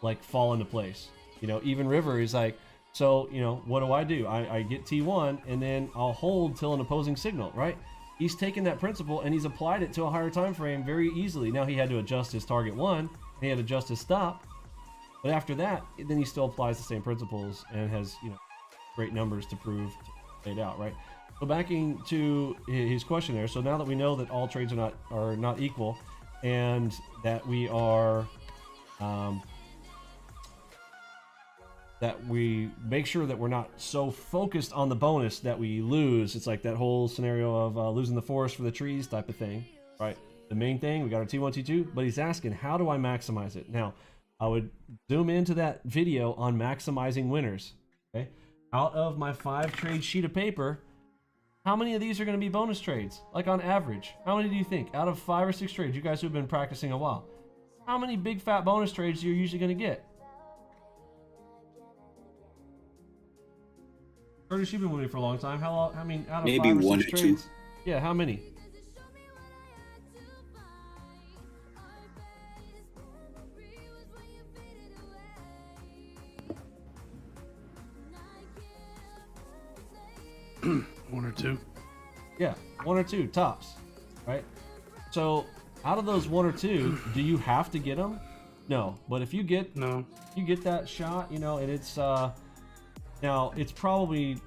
like fall into place. Even River is like, so, what do? I get T1 and then I'll hold till an opposing signal, right? he's taken that principle and he's applied it to a higher time frame very easily. Now he had to adjust his target 1, and he had to adjust his stop, but after that, then he still applies the same principles and has, you know, great numbers to prove it out, right? So backing to his question there. So now that we know that all trades are not equal, and that we are that we make sure that we're not so focused on the bonus that we lose. It's like that whole scenario of losing the forest for the trees type of thing, right? The main thing, we got our T1, T2, but he's asking, how do I maximize it? Now, I would zoom into that video on maximizing winners, okay? Out of my 5 trade sheet of paper, how many of these are going to be bonus trades? Like on average, how many do you think? Out of 5 or 6 trades, you guys who've been practicing a while, how many big fat bonus trades are you usually going to get? Curtis, you've been with me for a long time. How long? I mean, out of maybe 5 or 6 1 or 2. trades. Yeah, how many? One or two. Yeah, 1 or 2 tops, right? So out of those 1 or 2, do you have to get them? No, but if you get that shot, you know, and it's now it's probably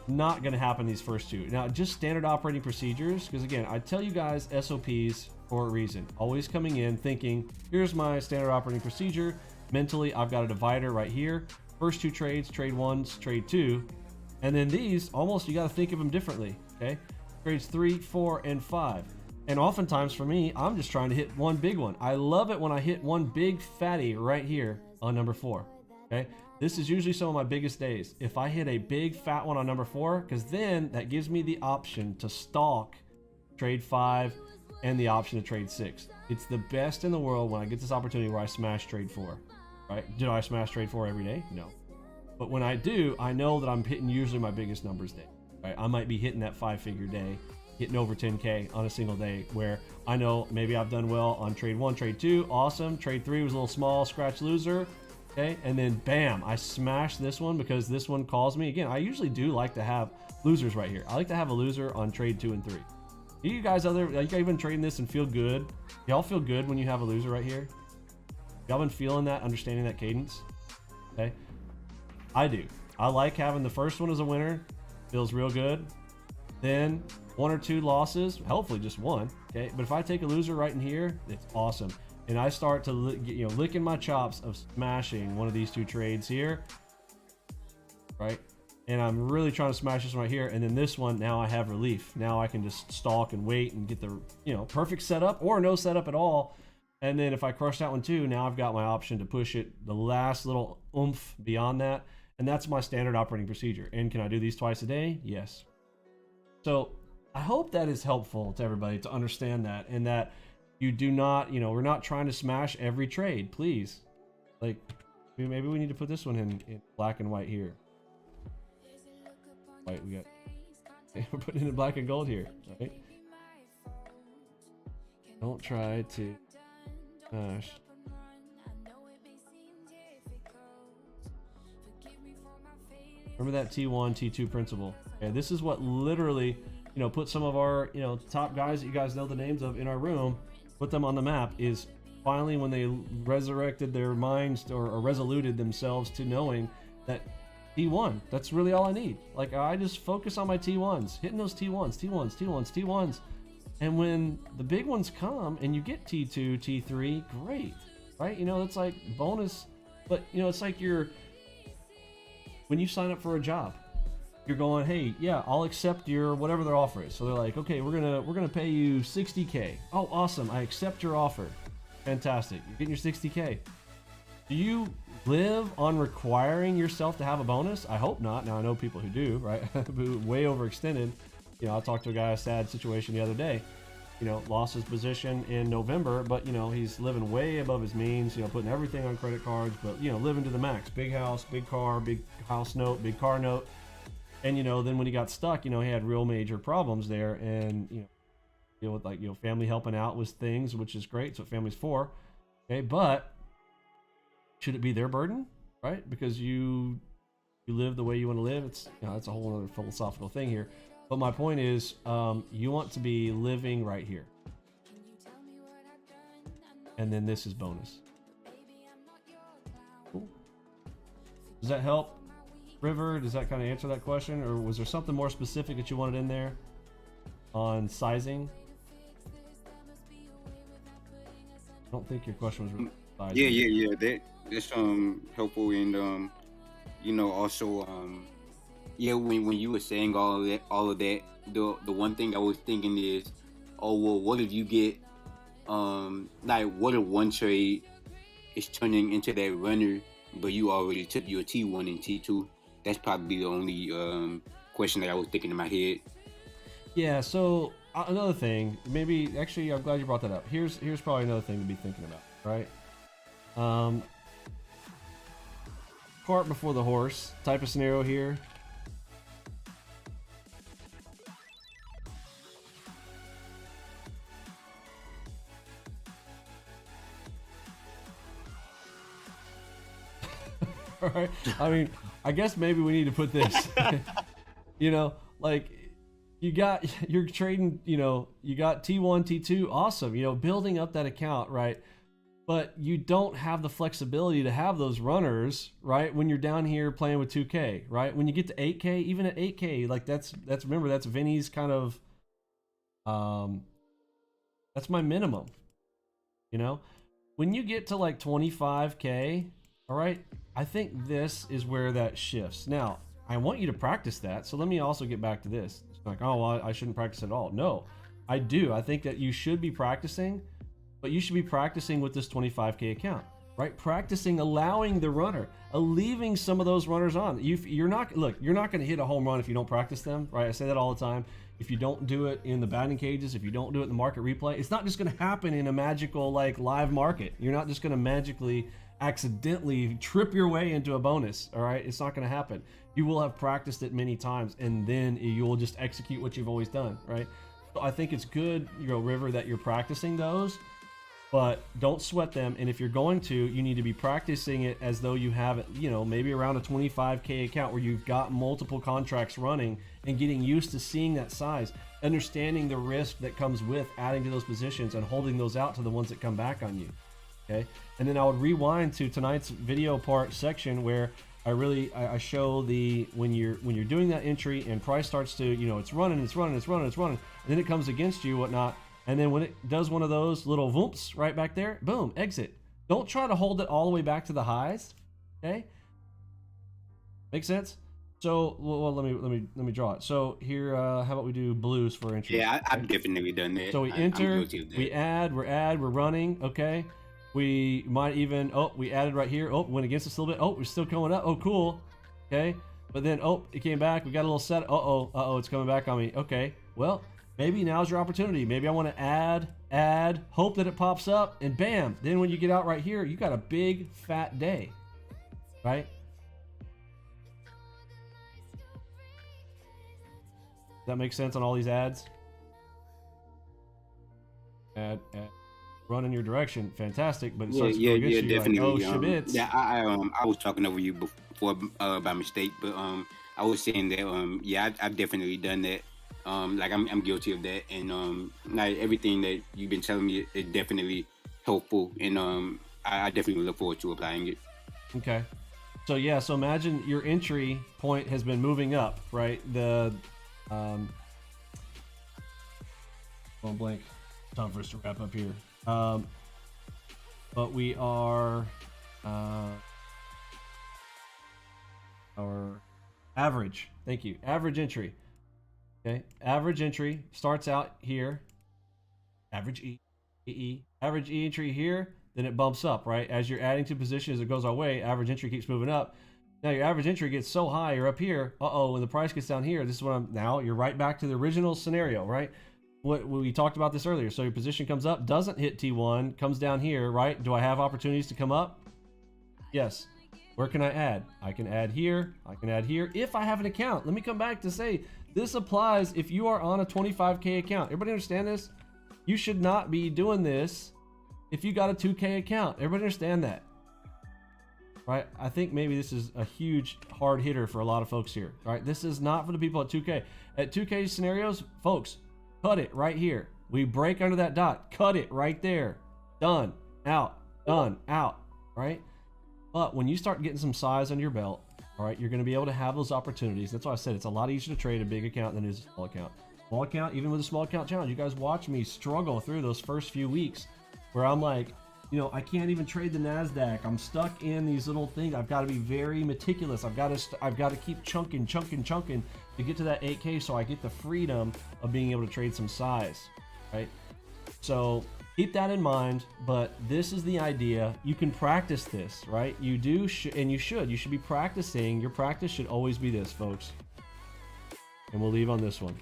not going to happen these first 2. Now, just standard operating procedures, because again, I tell you guys SOPs for a reason. Always coming in thinking, here's my standard operating procedure. Mentally, I've got a divider right here. First 2 trades, trade 1s, trade 2. And then these, almost you got to think of them differently, okay? Trades 3, 4, and 5. And oftentimes for me, I'm just trying to hit one big one. I love it when I hit one big fatty right here on number 4, okay? This is usually some of my biggest days. If I hit a big fat one on number 4, because then that gives me the option to stalk trade 5 and the option to trade 6. It's the best in the world when I get this opportunity where I smash trade 4, right? Do I smash trade 4 every day? No. But when I do, I know that I'm hitting usually my biggest numbers day, right? I might be hitting that 5-figure day, hitting over 10K on a single day, where I know maybe I've done well on trade 1, trade 2, awesome. Trade 3 was a little small, scratch loser, okay? And then bam, I smash this one because this one calls me. Again, I usually do like to have losers right here. I like to have a loser on trade 2 and 3. You guys been trading this and feel good? Y'all feel good when you have a loser right here? Y'all been feeling that, understanding that cadence? Okay. I do. I like having the first one as a winner. Feels real good. Then 1 or 2 losses, hopefully just 1. Okay, but if I take a loser right in here, it's awesome. And I start to licking my chops of smashing one of these 2 trades here, right? And I'm really trying to smash this one right here. And then this one, now I have relief. Now I can just stalk and wait and get the perfect setup or no setup at all. And then if I crush that one too, now I've got my option to push it the last little oomph beyond that. And that's my standard operating procedure. And can I do these twice a day? Yes. So I hope that is helpful to everybody to understand that, and that you do not, we're not trying to smash every trade, please. Like, maybe we need to put this one in black and white here. White, we got, we're putting it in black and gold here, right? Don't try to smash. Remember that T1, T2 principle. Okay, this is what literally, put some of our, top guys that you guys know the names of in our room, put them on the map, is finally when they resurrected their minds or resoluted themselves to knowing that T1, that's really all I need. Like, I just focus on my T1s, hitting those T1s, T1s, T1s, T1s. And when the big ones come and you get T2, T3, great, right? It's like bonus, but it's like when you sign up for a job, you're going, hey, yeah, I'll accept your whatever their offer is. So they're like, okay, we're gonna pay you 60K. Oh, awesome, I accept your offer. Fantastic, you're getting your 60K. Do you live on requiring yourself to have a bonus? I hope not. Now I know people who do, right? Way overextended. I talked to a guy, a sad situation the other day. Lost his position in November, but he's living way above his means, putting everything on credit cards, but living to the max. Big house, big car, big house note, big car note. And then when he got stuck, he had real major problems there, and with family helping out with things, which is great. It's what family's for. Okay, but should it be their burden, right? Because you live the way you want to live. It's that's a whole other philosophical thing here. But my point is, you want to be living right here. And then this is bonus. Cool. Does that help, River? Does that kind of answer that question? Or was there something more specific that you wanted in there on sizing? I don't think your question was really sizing. Yeah. That's helpful. And you know, also yeah, when you were saying all of that, the one thing I was thinking is, oh well, what if you get like, what if one trade is turning into that runner, but you already took your T1 and T2? That's probably the only question that I was thinking in my head. Yeah, so another thing, maybe, actually, I'm glad you brought that up. Here's probably another thing to be thinking about, right? Cart before the horse type of scenario here. All right. I mean, I guess maybe we need to put this, you know, like you're trading, you know, you got T1, T2, awesome, you know, building up that account, right? But you don't have the flexibility to have those runners, right? When you're down here playing with 2K, right? When you get to 8K, even at 8K, like that's remember, that's Vinny's kind of, that's my minimum, you know? When you get to like 25K, all right, I think this is where that shifts. Now, I want you to practice that. So let me also get back to this. It's like, oh, well, I shouldn't practice at all. No, I do. I think that you should be practicing, but you should be practicing with this 25K account, right? Practicing allowing the runner, leaving some of those runners on. You're not going to hit a home run if you don't practice them, right? I say that all the time. If you don't do it in the batting cages, if you don't do it in the market replay, it's not just going to happen in a magical, like, live market. You're not just going to magically accidentally trip your way into a bonus. All right, it's not going to happen. You will have practiced it many times, and then you will just execute what you've always done, right? So I think it's good, you know, River, that you're practicing those, but don't sweat them. And if you're going to, you need to be practicing it as though you have it, you know, maybe around a 25K account where you've got multiple contracts running, and getting used to seeing that size, understanding the risk that comes with adding to those positions and holding those out to the ones that come back on you. Okay, and then I would rewind to tonight's video part section where I show the when you're doing that entry and price starts to, you know, it's running, and then it comes against you, whatnot, and then when it does one of those little voops right back there, boom, exit. Don't try to hold it all the way back to the highs. Okay, make sense? So well, let me draw it. So here, how about we do blues for entry? Yeah, I've definitely done that. So we enter, we add, we're running. Okay. We might even, we added right here. Oh, went against us a little bit. Oh, we're still coming up. Oh, cool. Okay. But then, it came back. We got a little set. It's coming back on me. Okay. Well, maybe now's your opportunity. Maybe I want to add, hope that it pops up, and bam. Then when you get out right here, you got a big fat day, right? Does that make sense on all these ads? Add. Run in your direction, fantastic, but it starts to go against you. Definitely. Like, oh, shibits. Yeah, I was talking over you before by mistake, but I was saying that yeah, I've definitely done that. Like I'm guilty of that, and like everything that you've been telling me is definitely helpful, and I definitely look forward to applying it. Okay, so yeah, so imagine your entry point has been moving up, right? The oh, blank. Time for us to wrap up here. But we are our average. Thank you. Average entry. Okay. Average entry starts out here. Average E. Average E entry here. Then it bumps up, right? As you're adding to positions, it goes our way. Average entry keeps moving up. Now your average entry gets so high, you're up here. When the price gets down here, this is what now you're right back to the original scenario, right? What we talked about this earlier. So your position comes up, doesn't hit T1, comes down here, right? Do I have opportunities to come up? Yes. Where can I add? I can add here. I can add here if I have an account. Let me come back to say this applies if you are on a 25K account. Everybody understand this? You should not be doing this if you got a 2K account. Everybody understand that? right? I think maybe this is a huge hard hitter for a lot of folks here, right? This is not for the people at 2K. At 2K scenarios, folks, cut it right here. We break under that dot, cut it right there. Done, out, right? But when you start getting some size under your belt, all right, you're going to be able to have those opportunities. That's why I said it's a lot easier to trade a big account than it is a small account. Small account, even with a small account challenge, you guys watch me struggle through those first few weeks where I'm like, you know, I can't even trade the NASDAQ. I'm stuck in these little things. I've got to be very meticulous. I've got to keep chunking to get to that 8K so I get the freedom of being able to trade some size, right? So keep that in mind, but this is the idea. You can practice this, right? You do, and you should be practicing. Your practice should always be this, folks. And we'll leave on this one.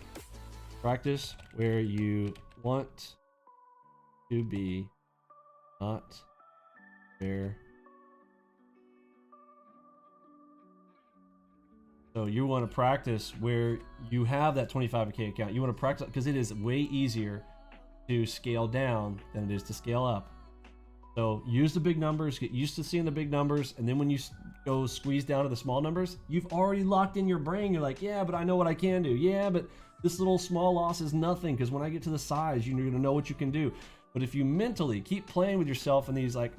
Practice where you want to be, not where. So you want to practice where you have that 25K account. You want to practice because it is way easier to scale down than it is to scale up. So use the big numbers, get used to seeing the big numbers, and then when you go squeeze down to the small numbers, you've already locked in your brain. You're like, yeah, but I know what I can do. Yeah, but this little small loss is nothing because when I get to the size, you're going to know what you can do. But if you mentally keep playing with yourself in these like,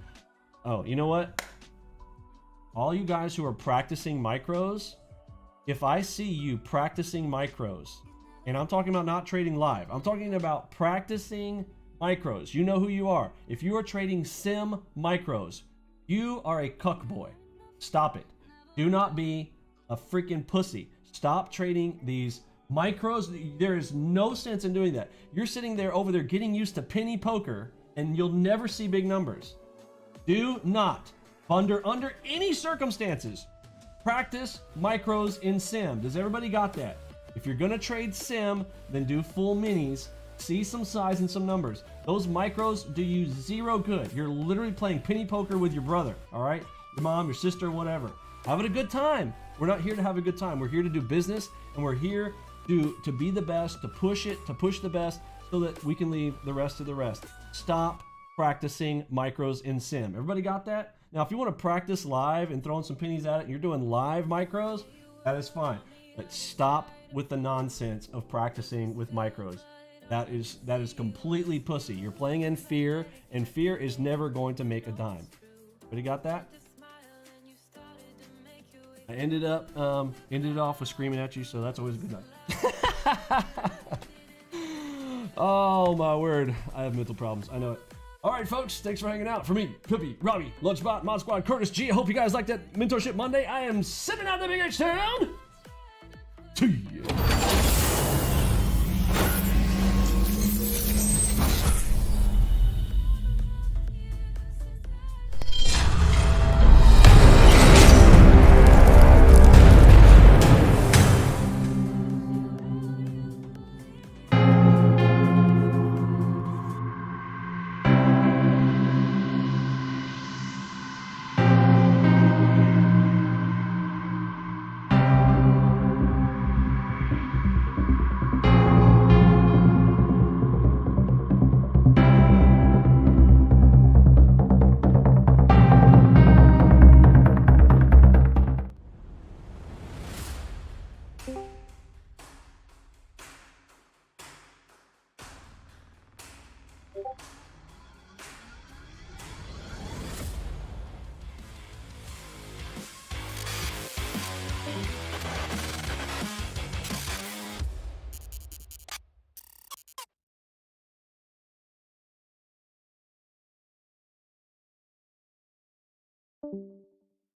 oh, you know what? All you guys who are practicing micros, if I see you practicing micros, and I'm talking about not trading live, I'm talking about practicing micros. You know who you are. If you are trading sim micros, you are a cuck boy. Stop it. Do not be a freaking pussy. Stop trading these micros. There is no sense in doing that. You're sitting there over there getting used to penny poker and you'll never see big numbers. Do not, under any circumstances, practice micros in sim. Does everybody got that? If you're gonna trade sim, then do full minis. See some size and some numbers. Those micros do you zero good. You're literally playing penny poker with your brother, all right? Your mom, your sister, whatever. Having a good time. We're not here to have a good time. We're here to do business, and we're here to be the best, to push it, to push the best, so that we can leave the rest to the rest. Stop practicing micros in sim. Everybody got that? Now, if you want to practice live and throwing some pennies at it, and you're doing live micros, that is fine. But stop with the nonsense of practicing with micros. That is completely pussy. You're playing in fear, and fear is never going to make a dime. Everybody got that? I ended it off with screaming at you, so that's always a good night. Oh my word, I have mental problems. I know it. All right, folks, thanks for hanging out. For me, Pippi, Robbie, Lunchbot, Mod Squad, Curtis G. I hope you guys liked that Mentorship Monday. I am sitting out in the Big H Town. See ya.